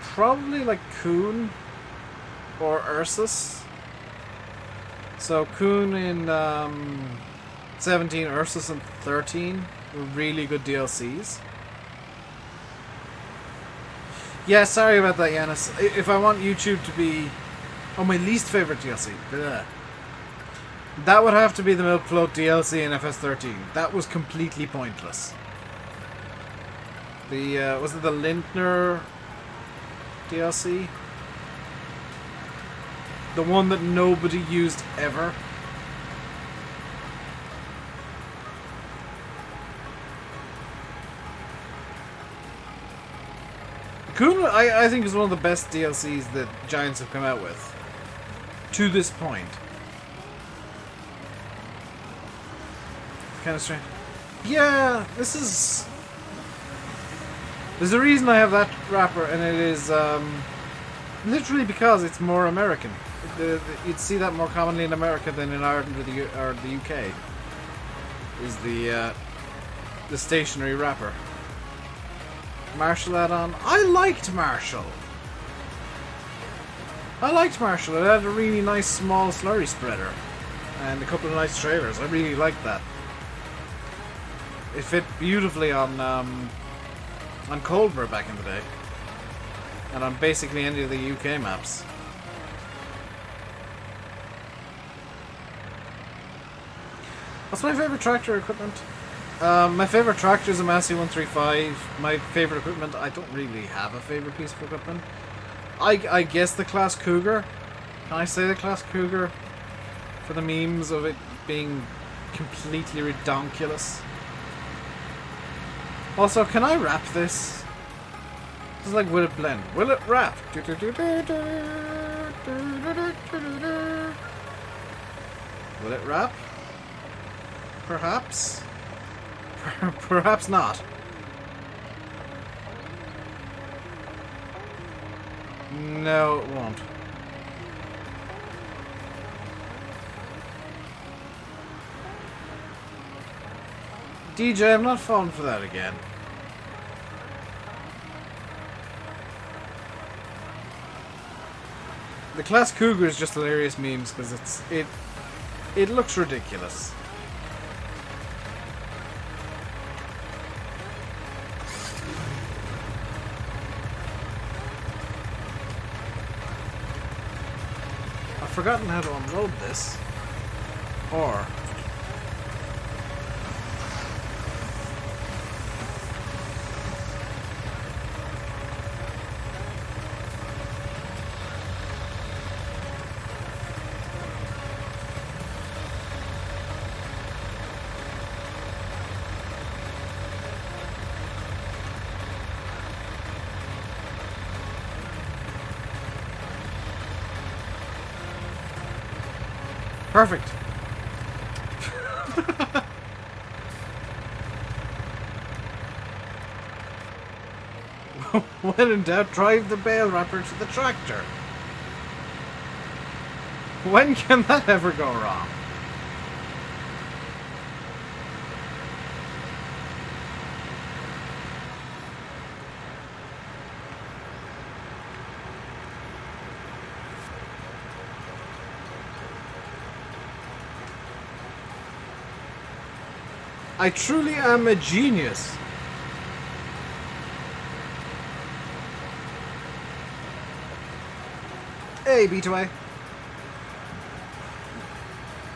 probably like Kuhn or Ursus. So Kuhn in 17, Ursus in 13 were really good DLCs. Yeah, sorry about that, Yanis. If I want YouTube to be... Oh, my least favorite DLC. Blech. That would have to be the Milk Float DLC in FS13. That was completely pointless. The, was it the Lintner DLC? The one that nobody used ever. Kuhn, I think, is one of the best DLCs that Giants have come out with. To this point. Kind of strange. Yeah, this is... There's a reason I have that wrapper, and it is literally because it's more American. You'd see that more commonly in America than in Ireland or the UK. Is the stationary wrapper. Marshall add-on. I liked Marshall. It had a really nice small slurry spreader and a couple of nice trailers. I really liked that. It fit beautifully on Coldborough back in the day, and on basically any of the UK maps. What's my favourite tractor equipment? My favourite tractor is a Massey 135. My favourite equipment, I don't really have a favourite piece of equipment. I guess the Class Cougar. Can I say the Class Cougar? For the memes of it being completely redonkulous. Also, can I wrap this? It's like, will it blend? Will it wrap? Will it wrap? Perhaps? Perhaps not. No, it won't. DJ, I'm not falling for that again. The class cougar is just hilarious memes because it looks ridiculous. I've forgotten how to unload this. Or perfect. When in doubt, drive the bale wrapper to the tractor. When can that ever go wrong? I truly am a genius. Hey, B2A.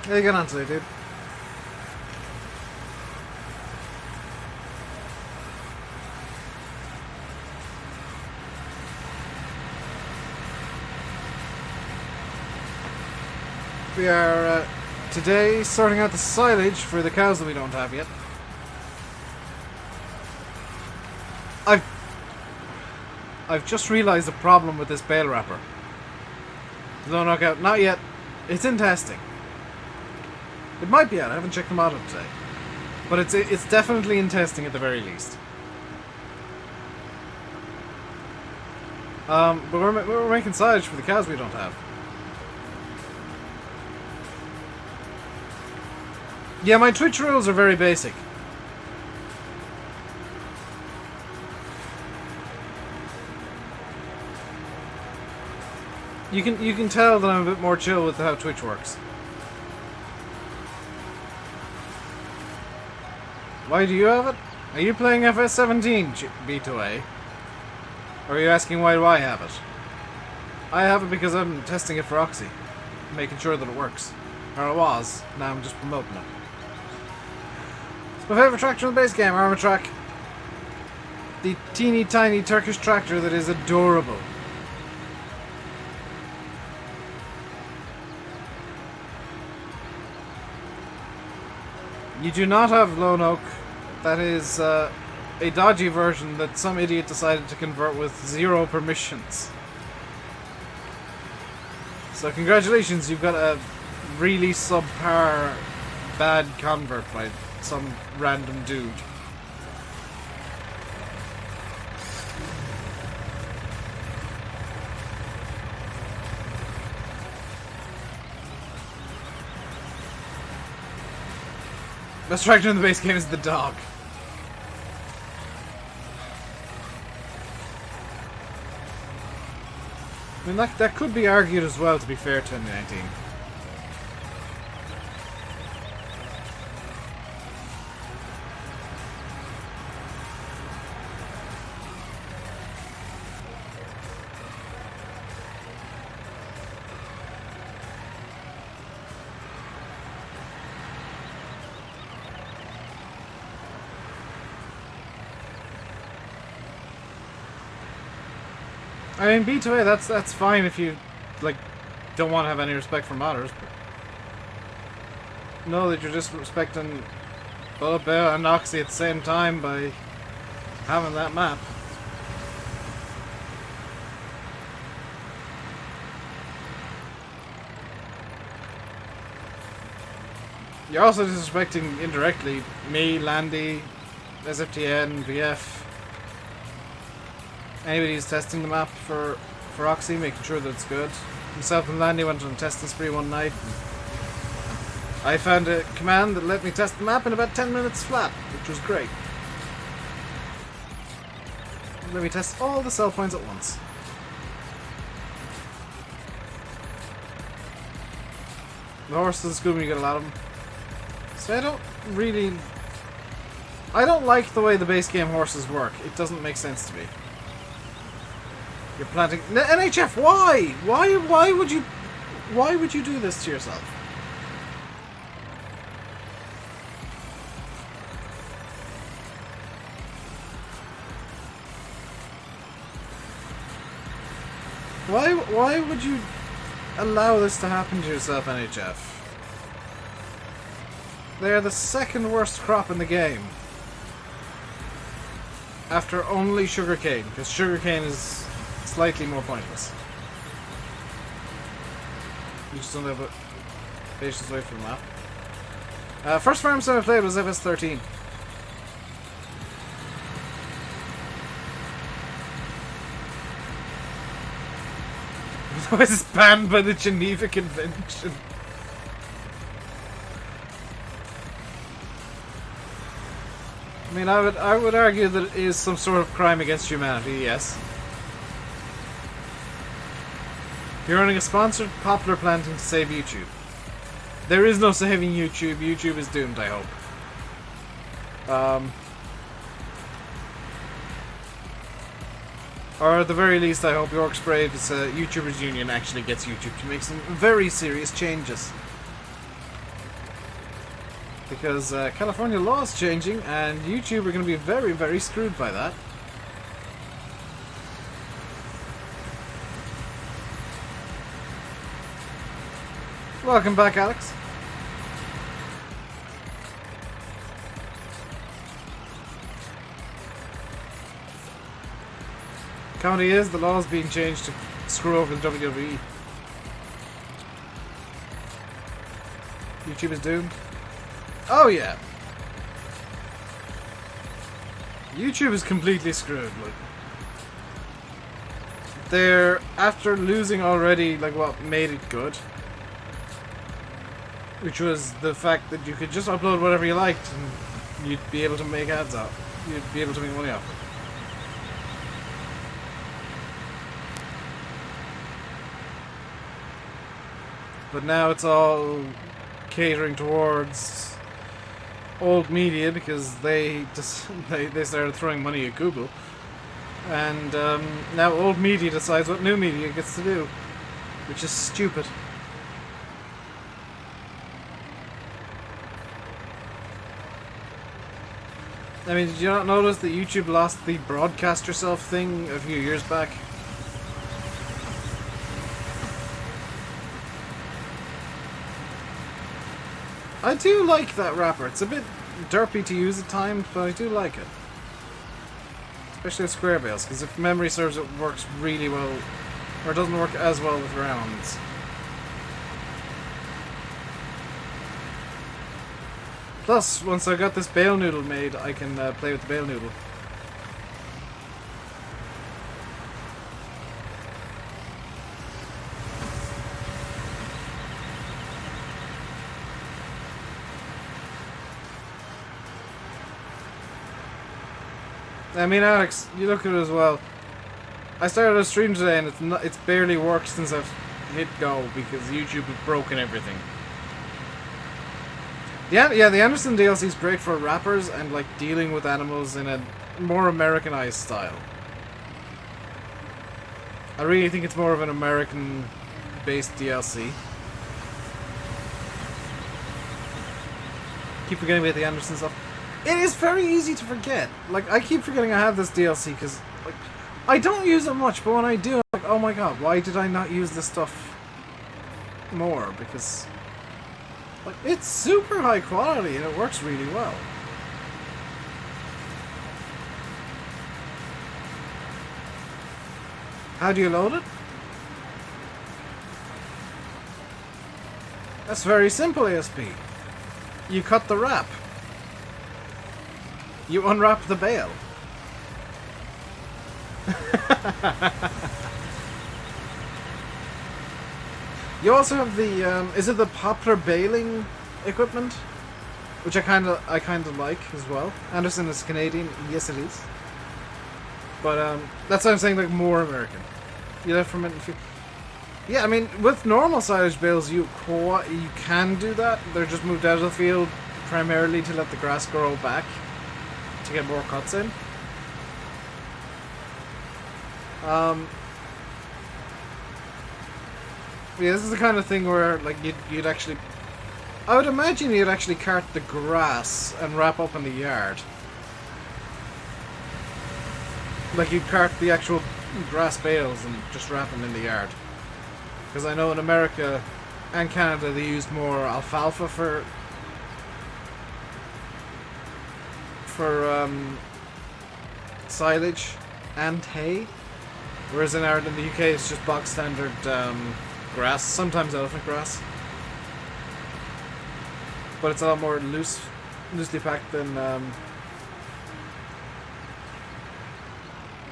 How you getting on today, dude? We are today sorting out the silage for the cows that we don't have yet. I've just realised the problem with this bale wrapper. No knockout, not yet. It's in testing. It might be out. I haven't checked the model today, but it's definitely in testing at the very least. But we're making silage for the cows we don't have. Yeah, my Twitch rules are very basic. You can tell that I'm a bit more chill with how Twitch works. Why do you have it? Are you playing FS17, B2A? Or are you asking why do I have it? I have it because I'm testing it for Oxy. Making sure that it works. Or it was. Now I'm just promoting it. It's my favourite tractor in the base game, Armatrack. The teeny tiny Turkish tractor that is adorable. You do not have Lone Oak. That is a dodgy version that some idiot decided to convert with 0 permissions. So congratulations, you've got a really subpar bad convert by some random dude. Best tractor in the base game is the dog. I mean, that could be argued as well, to be fair, 2019. I mean, B2A, that's fine if you, like, don't want to have any respect for modders, but know that you're disrespecting Bullet Bill and Oxy at the same time by having that map. You're also disrespecting indirectly me, Landy, SFTN, VF. Anybody who's testing the map for Oxy, making sure that it's good. Myself and Landy went on a testing spree one night. I found a command that let me test the map in about 10 minutes flat, which was great. Let me test all the sell points at once. The horses are good when you get a lot of them. So I don't like the way the base game horses work. It doesn't make sense to me. You're planting... NHF, why? Why would you do this to yourself? Why would you allow this to happen to yourself, NHF? They're the second worst crop in the game. After only sugarcane, because sugarcane is slightly more pointless. You just don't have a patience away from that. First farm sim I played was FS13. It was banned by the Geneva Convention. I mean, I would argue that it is some sort of crime against humanity, yes. You're running a sponsored poplar planting to save YouTube. There is no saving YouTube. YouTube is doomed, I hope. Or at the very least, I hope York Sprave's YouTubers Union actually gets YouTube to make some very serious changes. Because California law is changing, and YouTube are going to be very, very screwed by that. Welcome back, Alex. Comedy is, the law is being changed to screw over the WWE. YouTube is doomed. Oh yeah. YouTube is completely screwed. Like, they're, after losing already, like, what made it good, which was the fact that you could just upload whatever you liked and you'd be able to make ads out. You'd be able to make money off it. But now it's all catering towards old media because they started throwing money at Google, and now old media decides what new media gets to do, which is stupid. I mean, did you not notice that YouTube lost the broadcast yourself thing a few years back? I do like that wrapper. It's a bit derpy to use at times, but I do like it. Especially with square bales, because if memory serves, it works really well, or it doesn't work as well with rounds. Plus, once I got this bale noodle made, I can play with the bale noodle. I mean, Alex, you look at it as well. I started a stream today and it's barely worked since I've hit go because YouTube has broken everything. Yeah, the Anderson DLC is great for rappers and like dealing with animals in a more Americanized style. I really think it's more of an American-based DLC. Keep forgetting about the Anderson stuff. It is very easy to forget. Like, I keep forgetting I have this DLC because, like, I don't use it much, but when I do, I'm like, oh my god, why did I not use this stuff more? Because, like, it's super high quality and it works really well. How do you load it? That's very simple, ASP. You cut the wrap. You unwrap the bale. You also have the is it the poplar baling equipment, which I kind of like as well. Anderson is Canadian, yes it is. But that's what I'm saying, like more American. You left from it. Yeah, I mean with normal silage bales you can do that. They're just moved out of the field primarily to let the grass grow back to get more cuts in. Yeah, this is the kind of thing where, like, you'd actually... I would imagine you'd actually cart the grass and wrap up in the yard. Like, you'd cart the actual grass bales and just wrap them in the yard. Because I know in America and Canada they used more alfalfa for silage and hay. Whereas in Ireland and the UK it's just bog standard grass, sometimes elephant grass. But it's a lot more loosely packed than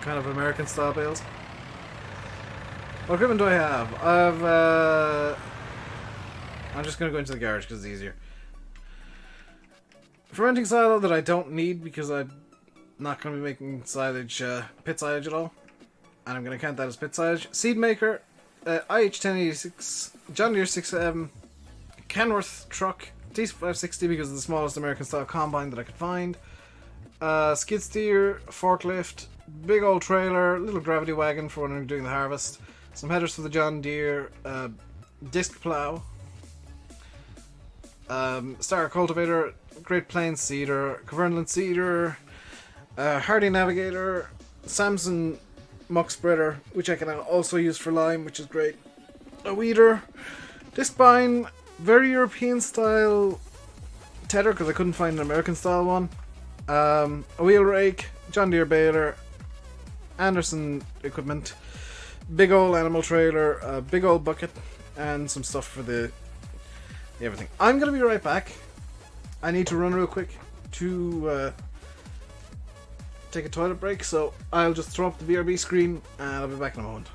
kind of American style bales. What equipment do I have? I have I'm just going to go into the garage because it's easier. Fermenting silo that I don't need because I'm not going to be making silage, pit silage at all. And I'm going to count that as pit silage. Seed maker, IH1086, John Deere 6M, Kenworth truck, T560 because it's the smallest American style combine that I could find. Skid steer, forklift, big old trailer, little gravity wagon for when I'm doing the harvest. Some headers for the John Deere, disc plow, starter cultivator, Great Plains seeder, Cumberland seeder, Hardy navigator, Samson muck spreader, which I can also use for lime, which is great. A weeder, disc bine, very European style tedder because I couldn't find an American style one. A wheel rake, John Deere baler, Anderson equipment, big old animal trailer, a big old bucket, and some stuff for the everything. I'm gonna be right back. I need to run real quick to take a toilet break, so I'll just throw up the BRB screen and I'll be back in a moment.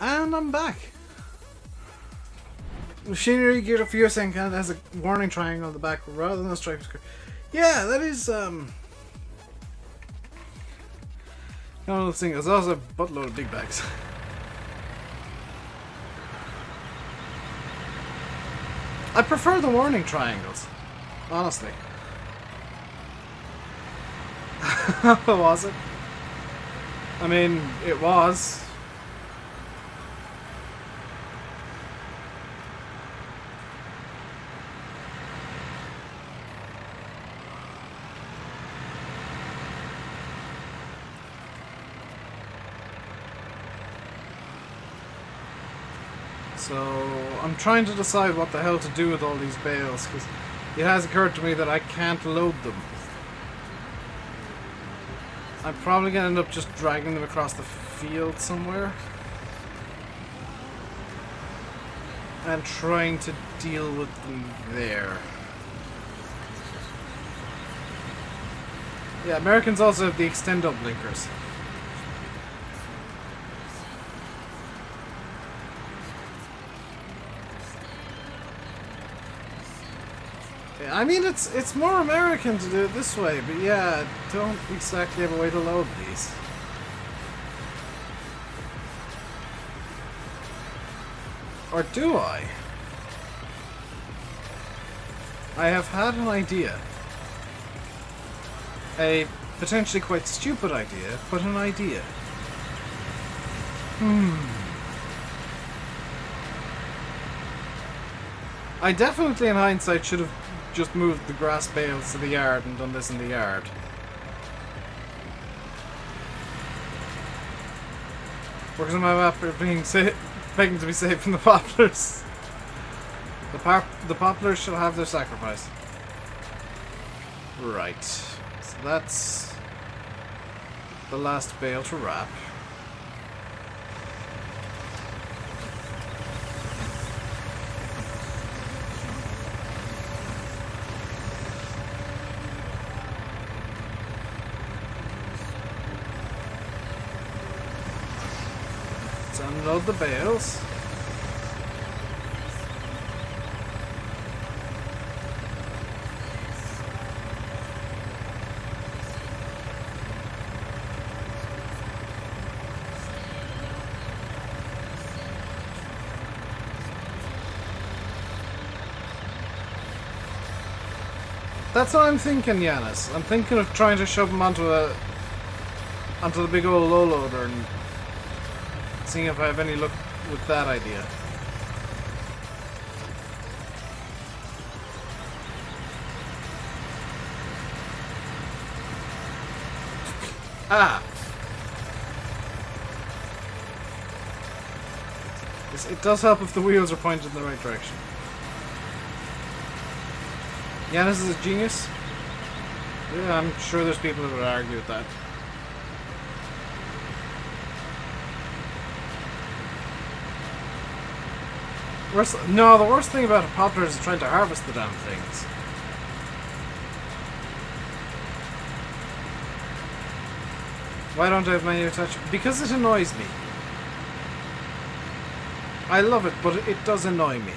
And I'm back. Machinery geared up for US and Canada has a warning triangle on the back rather than a striped skirt. Yeah, that is one of those things. There's also a buttload of big bags. I prefer the warning triangles, honestly. Was it? I mean, it was. So I'm trying to decide what the hell to do with all these bales, because it has occurred to me that I can't load them. I'm probably going to end up just dragging them across the field somewhere. And trying to deal with them there. Yeah, Americans also have the extendo blinkers. Yeah, I mean, it's more American to do it this way, but yeah, don't exactly have a way to load these. Or do I? I have had an idea. A potentially quite stupid idea, but an idea. I definitely, in hindsight, should have just moved the grass bales to the yard and done this in the yard. Works on my map are begging to be saved from the poplars. The poplars shall have their sacrifice. Right. So that's the last bale to wrap. Let's unload the bales. That's what I'm thinking, Yanis. I'm thinking of trying to shove them onto the big old low loader and seeing if I have any luck with that idea. Ah! It does help if the wheels are pointed in the right direction. Yanis is a genius. Yeah, I'm sure there's people who would argue with that. No, the worst thing about a poplar is trying to harvest the damn things. Why don't I have menu attachment? Because it annoys me. I love it, but it does annoy me.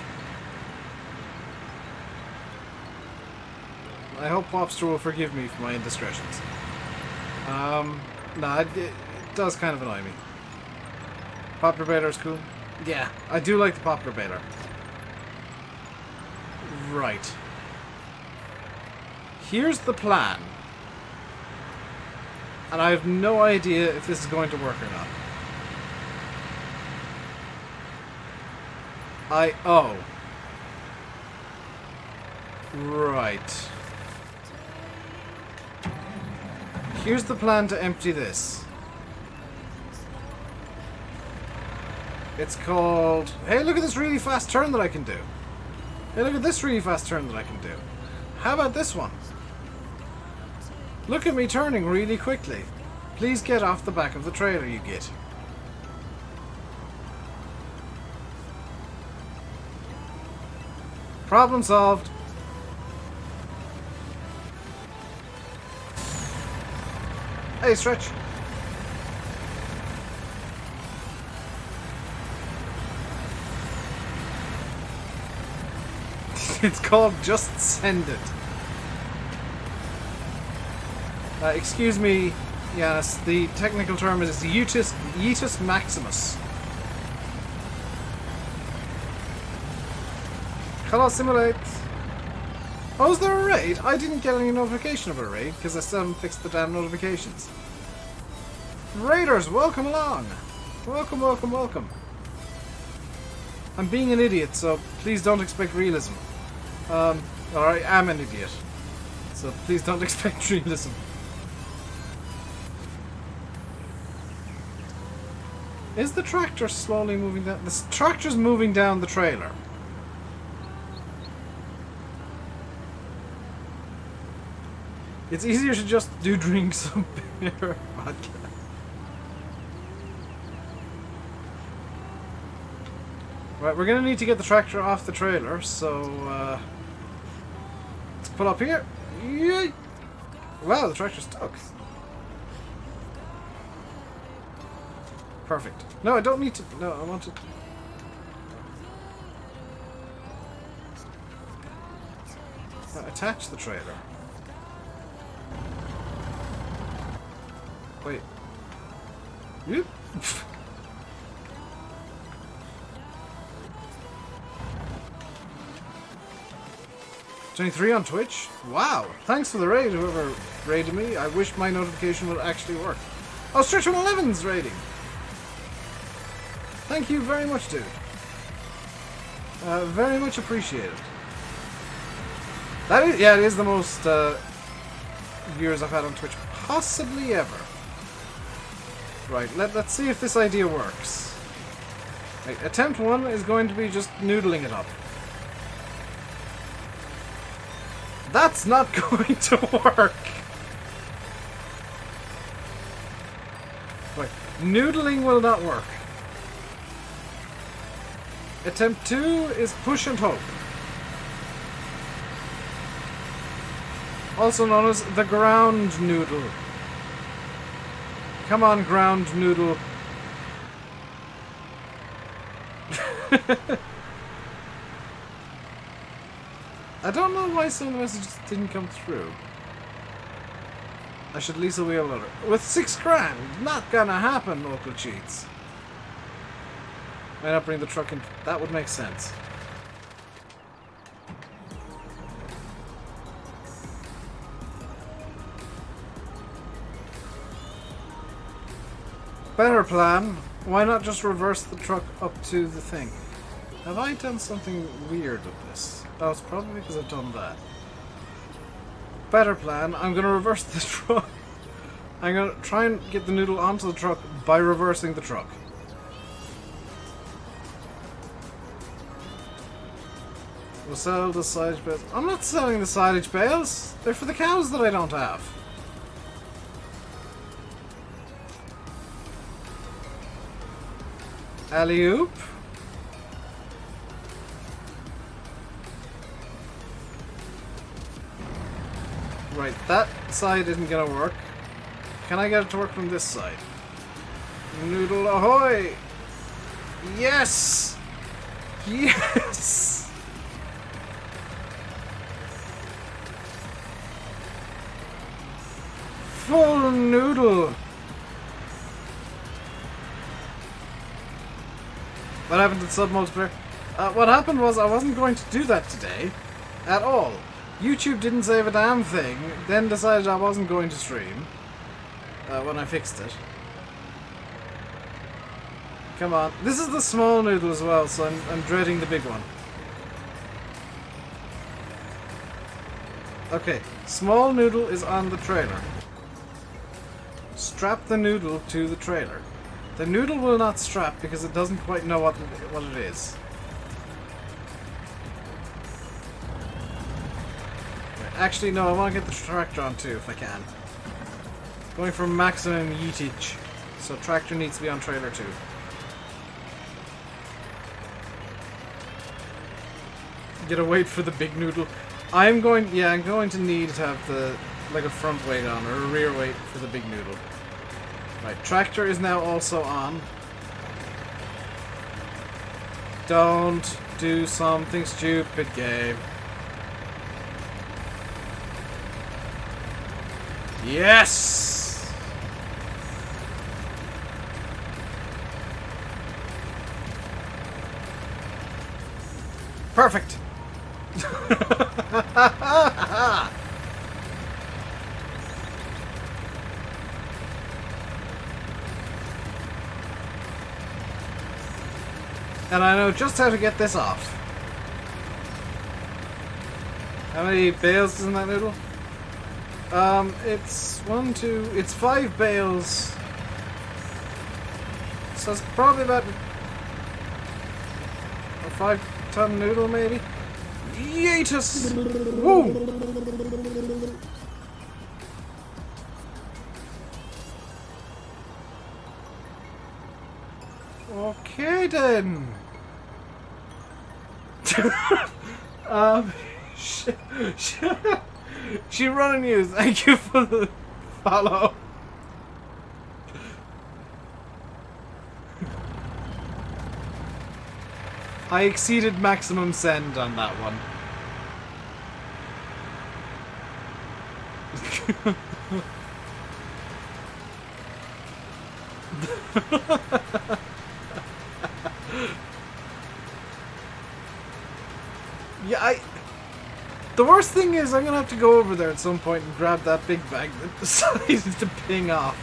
I hope Popster will forgive me for my indiscretions. Nah, it does kind of annoy me. Poplar baler is cool. Yeah, I do like the poplar baler. Right. Here's the plan. And I have no idea if this is going to work or not. Oh. Right. Here's the plan to empty this. It's called... Hey, look at this really fast turn that I can do. Hey, look at this really fast turn that I can do. How about this one? Look at me turning really quickly. Please get off the back of the trailer, you git. Problem solved. Hey, Stretch. It's called Just Send It. Excuse me, Yanis, the technical term is Yeetus Maximus. Hello, Simulate. Oh, is there a raid? I didn't get any notification of a raid because I still haven't fixed the damn notifications. Raiders, welcome along. Welcome, welcome, welcome. I'm being an idiot, so please don't expect realism. Or I am an idiot, so please don't expect realism. Is the tractor slowly moving down? The tractor's moving down the trailer. It's easier to just drink some beer vodka. Right, we're gonna need to get the tractor off the trailer, so let's pull up here. Yay! Wow, the tractor's stuck. Perfect. No, I don't need to. No, I want to. Attach the trailer. Wait. Yep. 23 on Twitch? Wow. Thanks for the raid, whoever raided me. I wish my notification would actually work. Oh, Stretch111's raiding. Thank you very much, dude. Very much appreciated. That is, yeah, it is the most viewers I've had on Twitch possibly ever. Right, let's see if this idea works. Right, attempt 1 is going to be just noodling it up. That's not going to work! Right, noodling will not work. Attempt 2 is push and hope. Also known as the ground noodle. Come on, ground noodle. I don't know why some of the messages didn't come through. I should lease a wheel loader. With $6,000! Not gonna happen, local cheats. Why not bring the truck in? That would make sense. Better plan. Why not just reverse the truck up to the thing? Have I done something weird with this? Oh, it's probably because I've done that. Better plan. I'm going to reverse the truck. I'm going to try and get the noodle onto the truck by reversing the truck. We'll sell the silage bales. I'm not selling the silage bales. They're for the cows that I don't have. Alley-oop. Right, that side isn't gonna work. Can I get it to work from this side? Noodle ahoy! Yes! Yes! Full noodle! What happened to the sub multiplayer? What happened was I wasn't going to do that today. At all. YouTube didn't save a damn thing, then decided I wasn't going to stream. When I fixed it. Come on. This is the small noodle as well, so I'm dreading the big one. Okay. Small noodle is on the trailer. Strap the noodle to the trailer. The noodle will not strap because it doesn't quite know what it is. Actually, no, I want to get the tractor on too, if I can. Going for maximum yeetage. So tractor needs to be on trailer too. Gotta wait for the big noodle. I'm going to need to have like a front weight on, or a rear weight for the big noodle. Right, tractor is now also on. Don't do something stupid, game. Yes! Perfect! And I know just how to get this off. How many bales is in that noodle? It's 5 bales. So it's probably about a 5-ton noodle, maybe. Yeetus! Whoa! Okay then. She running you. Thank you for the follow. I exceeded maximum send on that one. Yeah, the worst thing is I'm gonna have to go over there at some point and grab that big bag that decided to ping off.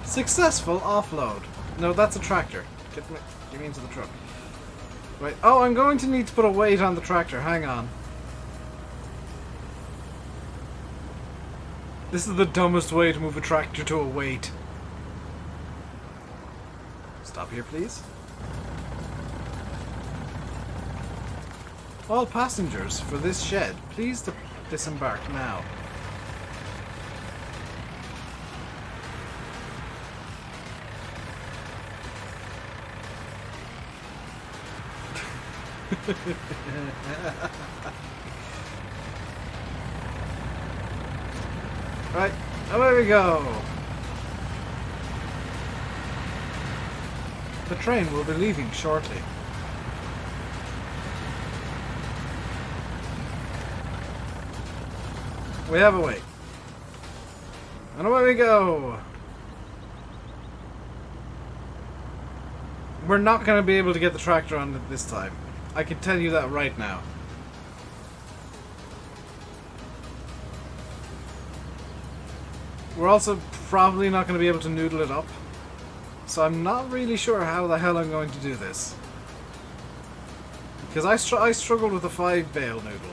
Successful offload. No, that's a tractor. Get me into the truck. Wait. Oh, I'm going to need to put a weight on the tractor. Hang on. This is the dumbest way to move a tractor to a weight. Stop here, please. All passengers for this shed, please disembark now. Right, away we go. The train will be leaving shortly. We have a wait. And away we go. We're not going to be able to get the tractor on it this time. I can tell you that right now. We're also probably not going to be able to noodle it up. So I'm not really sure how the hell I'm going to do this. Because I struggled with a 5-bale noodle.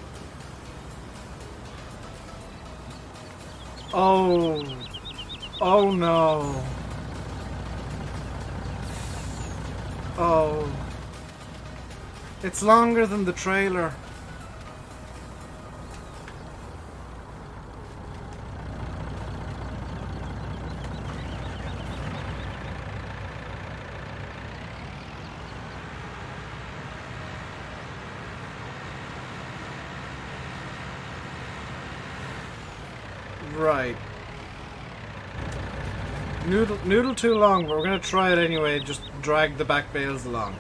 Oh. Oh no. Oh. It's longer than the trailer. Right. Noodle too long, but we're gonna try it anyway. Just drag the back bales along.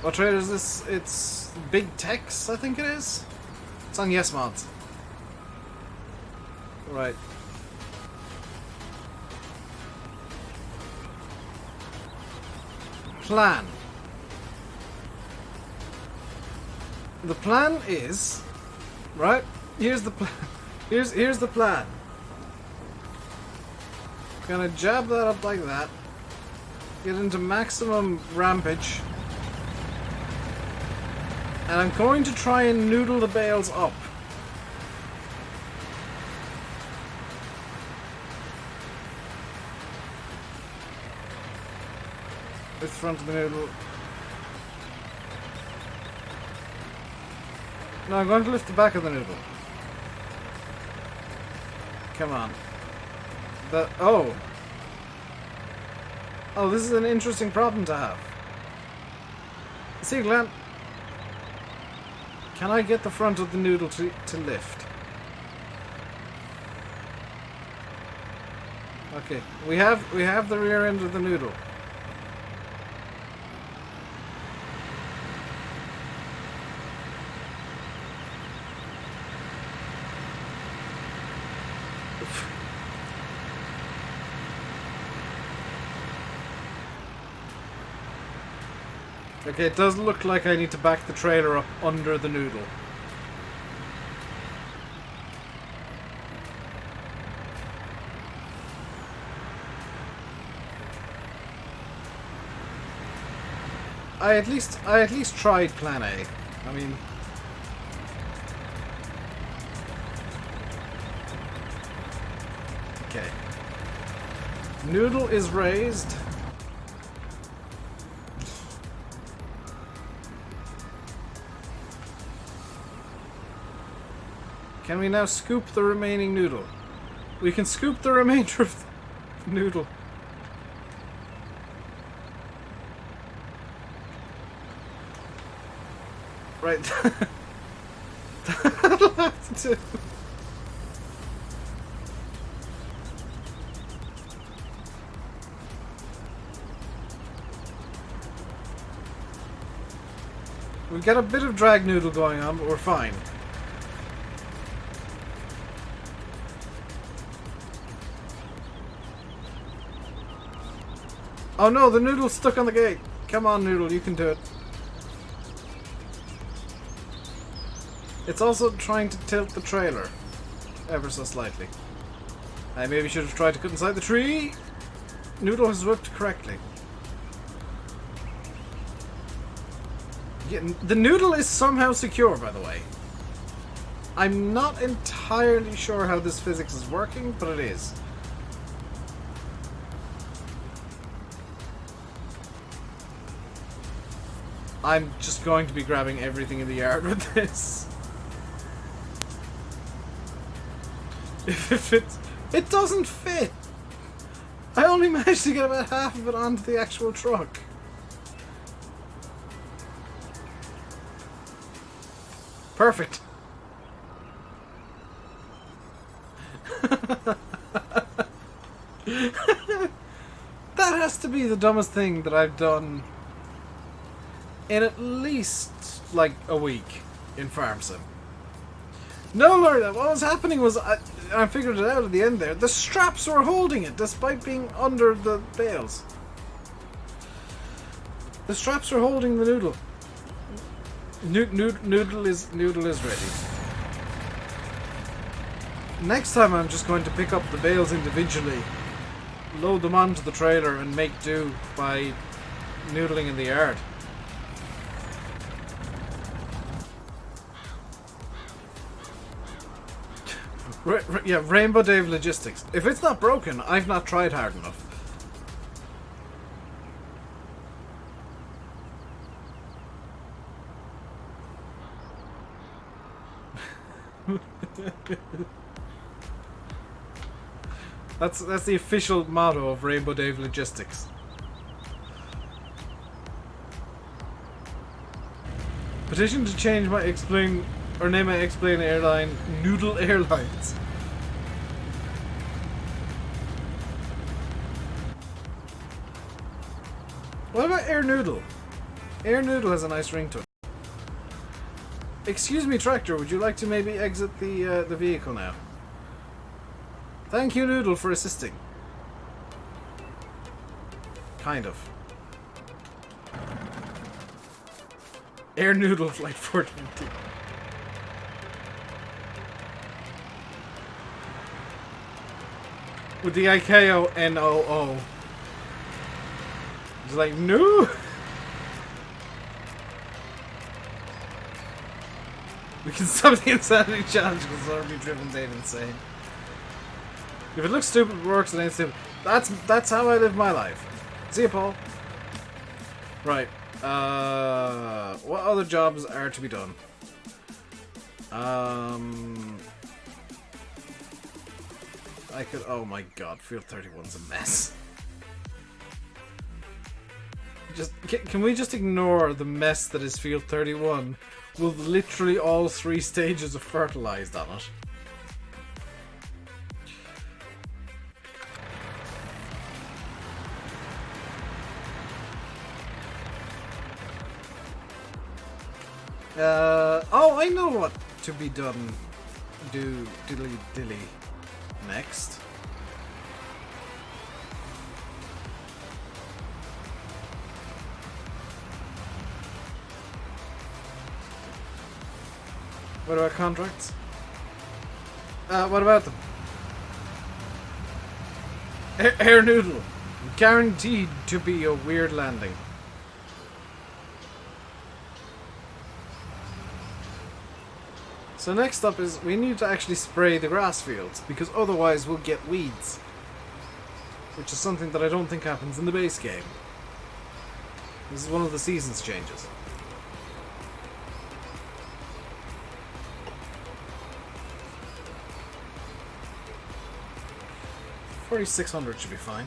What trailer is this? It's Big Tex, I think it is. It's on Yes Mods. Right. Plan. The plan is, right? Here's the plan. Here's the plan. Gonna jab that up like that. Get into maximum rampage. And I'm going to try and noodle the bales up. With the front of the noodle. No, I'm going to lift the back of the noodle. Come on. Oh, this is an interesting problem to have. See, Glenn, can I get the front of the noodle to lift? Okay, we have the rear end of the noodle. Okay, it does look like I need to back the trailer up under the noodle. I at least tried plan A. I mean, Okay. Noodle is raised. Can we now scoop the remaining noodle? We can scoop the remainder of the noodle. Right. That'll have to do. We've got a bit of drag noodle going on, but we're fine. Oh no, the noodle's stuck on the gate. Come on, noodle, you can do it. It's also trying to tilt the trailer ever so slightly. I maybe should have tried to cut inside the tree. Noodle has whipped correctly. Yeah, the noodle is somehow secure, by the way. I'm not entirely sure how this physics is working, but it is. I'm just going to be grabbing everything in the yard with this. If it fits. It doesn't fit! I only managed to get about half of it onto the actual truck. Perfect. That has to be the dumbest thing that I've done in at least like a week in Farm Sim. No, Lord, what was happening was I figured it out at the end there. The straps were holding it despite being under the bales. The straps were holding the noodle. Noodle is ready. Next time I'm just going to pick up the bales individually, load them onto the trailer and make do by noodling in the yard. Yeah, RainbowDave logistics. If it's not broken, I've not tried hard enough. That's the official motto of RainbowDave Logistics. Petition to change my name my explain airline Noodle Airlines. What about Air Noodle? Air Noodle has a nice ring to it. Excuse me, tractor, would you like to maybe exit the vehicle now? Thank you, Noodle, for assisting. Kind of. Air Noodle Flight 420. With the ICAO NOO. It's like, no! We can stop the insanity challenge because it's already driven Dave insane. If it looks stupid, it works, it ain't stupid. That's how I live my life. See ya, Paul. Right. What other jobs are to be done? I could. Oh my god, Field 31's a mess. Can we just ignore the mess that is Field 31 with literally all 3 stages of fertilized on it? Oh, I know what to be done. Diddly dilly next. What about contracts? What about them? Air Noodle. Guaranteed to be a weird landing. So next up is we need to actually spray the grass fields, because otherwise we'll get weeds. Which is something that I don't think happens in the base game. This is one of the seasons changes. $4,600 should be fine.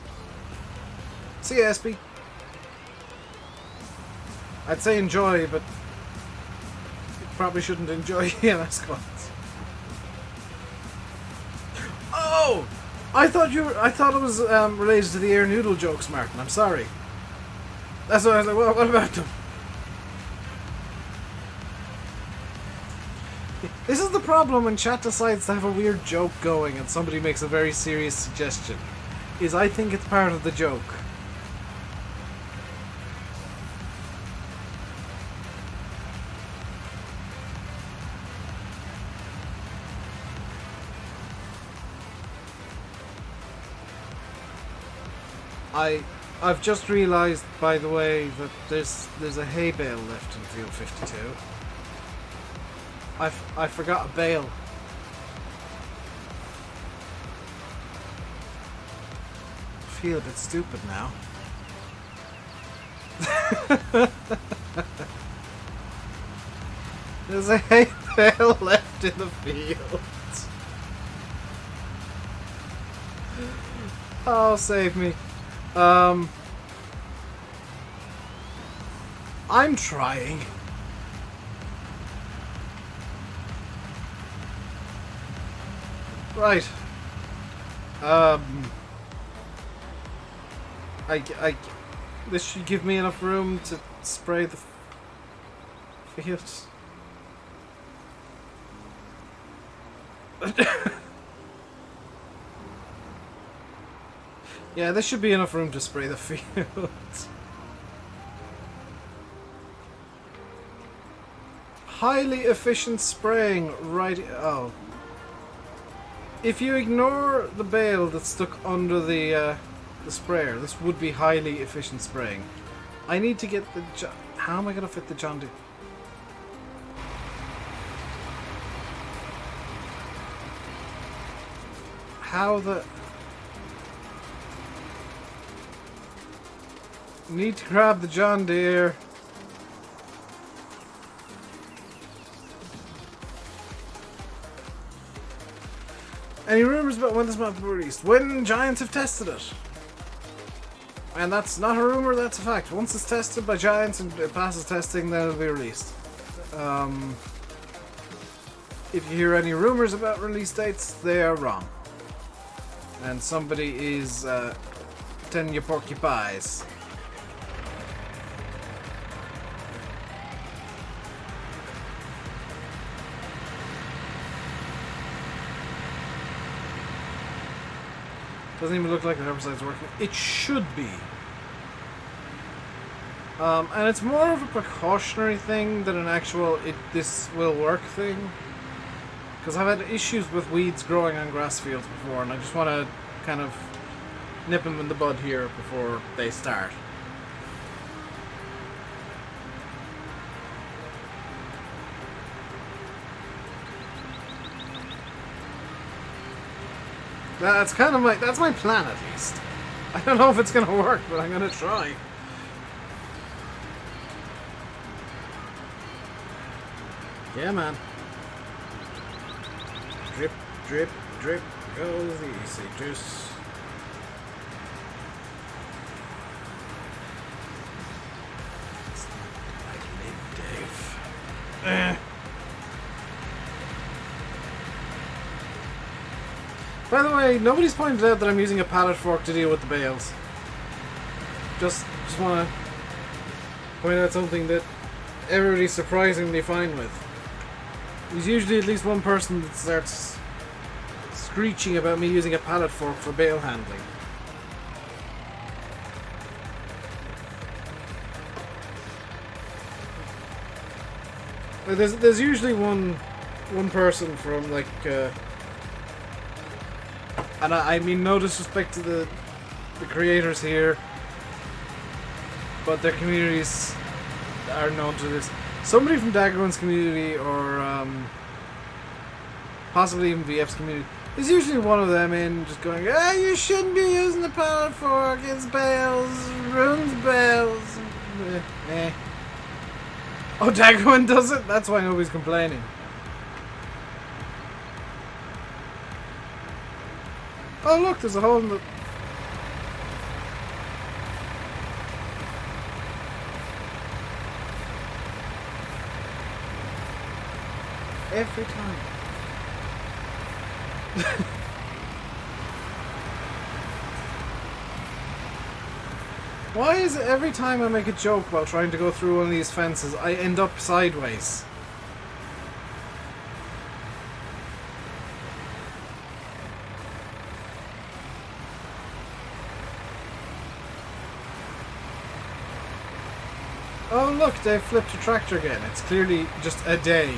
See ya, SP. I'd say enjoy, but you probably shouldn't enjoy EMS squads. Oh! I thought it was related to the air noodle jokes, Martin. I'm sorry. That's why I was like, well, what about them? This is the problem when chat decides to have a weird joke going and somebody makes a very serious suggestion. Is I think it's part of the joke. I've just realised, by the way, that there's a hay bale left in field 52. I forgot a bale. I feel a bit stupid now. There's a hay bale left in the field. Oh, save me. I'm trying. Right. This should give me enough room to spray the fields. Yeah, this should be enough room to spray the fields. Highly efficient spraying, right? Oh. If you ignore the bale that's stuck under the sprayer, this would be highly efficient spraying. I need to get the... How am I going to fit the John Deere? How the... Need to grab the John Deere. Any rumours about when this map will be released? When Giants have tested it. And that's not a rumour, that's a fact. Once it's tested by Giants and it passes testing, then it'll be released. If you hear any rumours about release dates, they are wrong. And somebody is telling you porcupines. Doesn't even look like the herbicide's working. It should be. And it's more of a precautionary thing than an actual this will work thing. Because I've had issues with weeds growing on grass fields before, and I just want to kind of nip them in the bud here before they start. That's kind of that's my plan at least. I don't know if it's gonna work, but I'm gonna try. Yeah, man. Drip, drip, drip goes the easy juice. It's not like RainbowDave. By the way, nobody's pointed out that I'm using a pallet fork to deal with the bales. Just want to point out something that everybody's surprisingly fine with. There's usually at least one person that starts screeching about me using a pallet fork for bale handling. There's usually one person from like. And I mean no disrespect to the creators here, but their communities are known to this. Somebody from Daggerman's community or possibly even VF's community. There's usually one of them in just going, ah, you shouldn't be using the pallet fork, it's bales, ruins bales. Eh. Oh, Daggerman does it? That's why nobody's complaining. Oh look, there's a hole in the... Every time. Why is it every time I make a joke while trying to go through one of these fences, I end up sideways? Oh look, they flipped a tractor again. It's clearly just a day.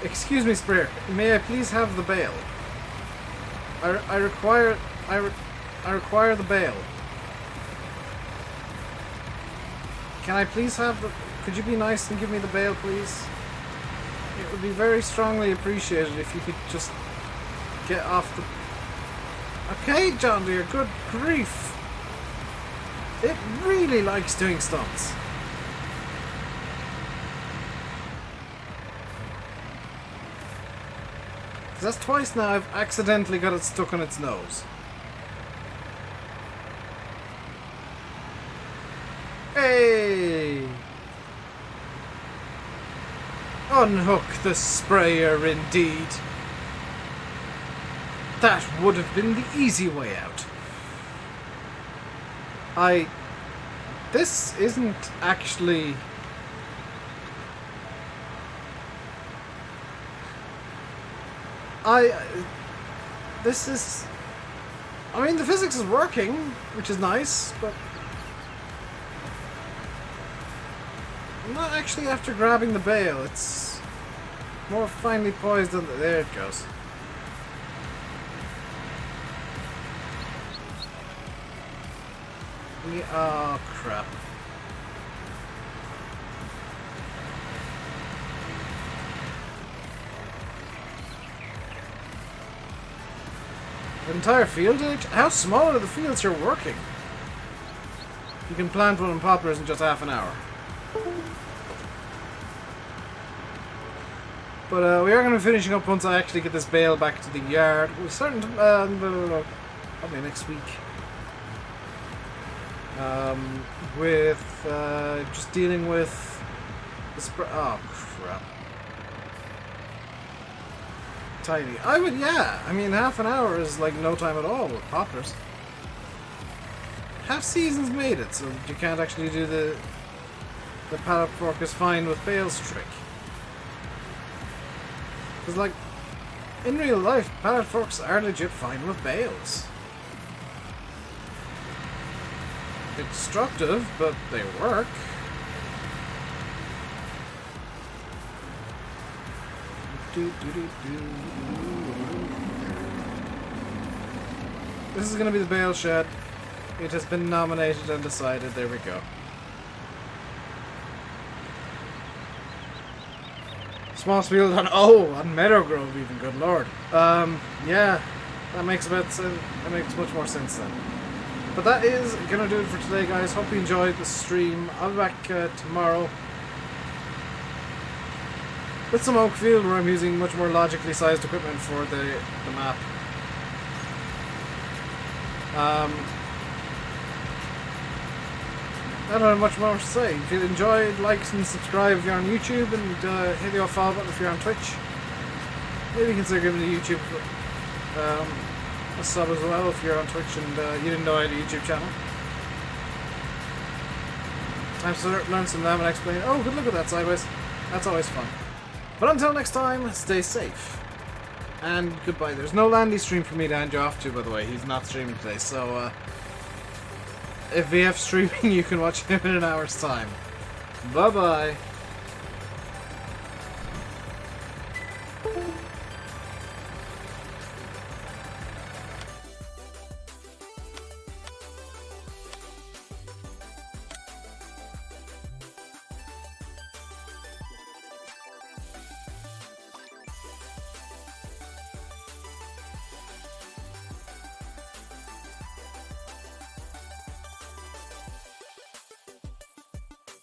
Excuse me, Sprayer. May I please have the bale? I require the bale. Can I please have the... Could you be nice and give me the bale, please? It would be very strongly appreciated if you could just get off the... Okay, John dear, good grief. It really likes doing stunts. That's twice now I've accidentally got it stuck on its nose. Hey! Unhook the sprayer indeed. That would have been the easy way out. This isn't actually... This is... I mean, the physics is working, which is nice, but... I'm not actually after grabbing the bale, it's more finely poised than... There it goes. Oh, crap. The entire field? How small are the fields you're working? You can plant one in poplars in just half an hour. But we are going to be finishing up once I actually get this bale back to the yard. We're starting to... probably next week. With just dealing with the oh crap. Tiny. I mean half an hour is like no time at all with poplars. Half season's made it, so you can't actually do the pallet fork is fine with bales trick. Because like in real life, pallet forks are legit fine with bales. It's destructive, but they work. This is going to be the bale shed. It has been nominated and decided. There we go. Small field on Meadow Grove even. Good lord. Yeah, that makes much more sense then. But that is gonna do it for today, guys. Hope you enjoyed the stream. I'll be back tomorrow with some Oakfield, where I'm using much more logically sized equipment for the map. I don't have much more to say. If you enjoyed, like and subscribe if you're on YouTube, and hit the old follow button if you're on Twitch. Maybe consider giving the YouTube a sub as well if you're on Twitch and you didn't know I had a YouTube channel. Time to learn some nav and explain. Oh, good look at that sideways. That's always fun. But until next time, stay safe. And goodbye. There's no Landy stream for me to hand you off to, by the way. He's not streaming today, so if we have streaming, you can watch him in an hour's time. Bye bye.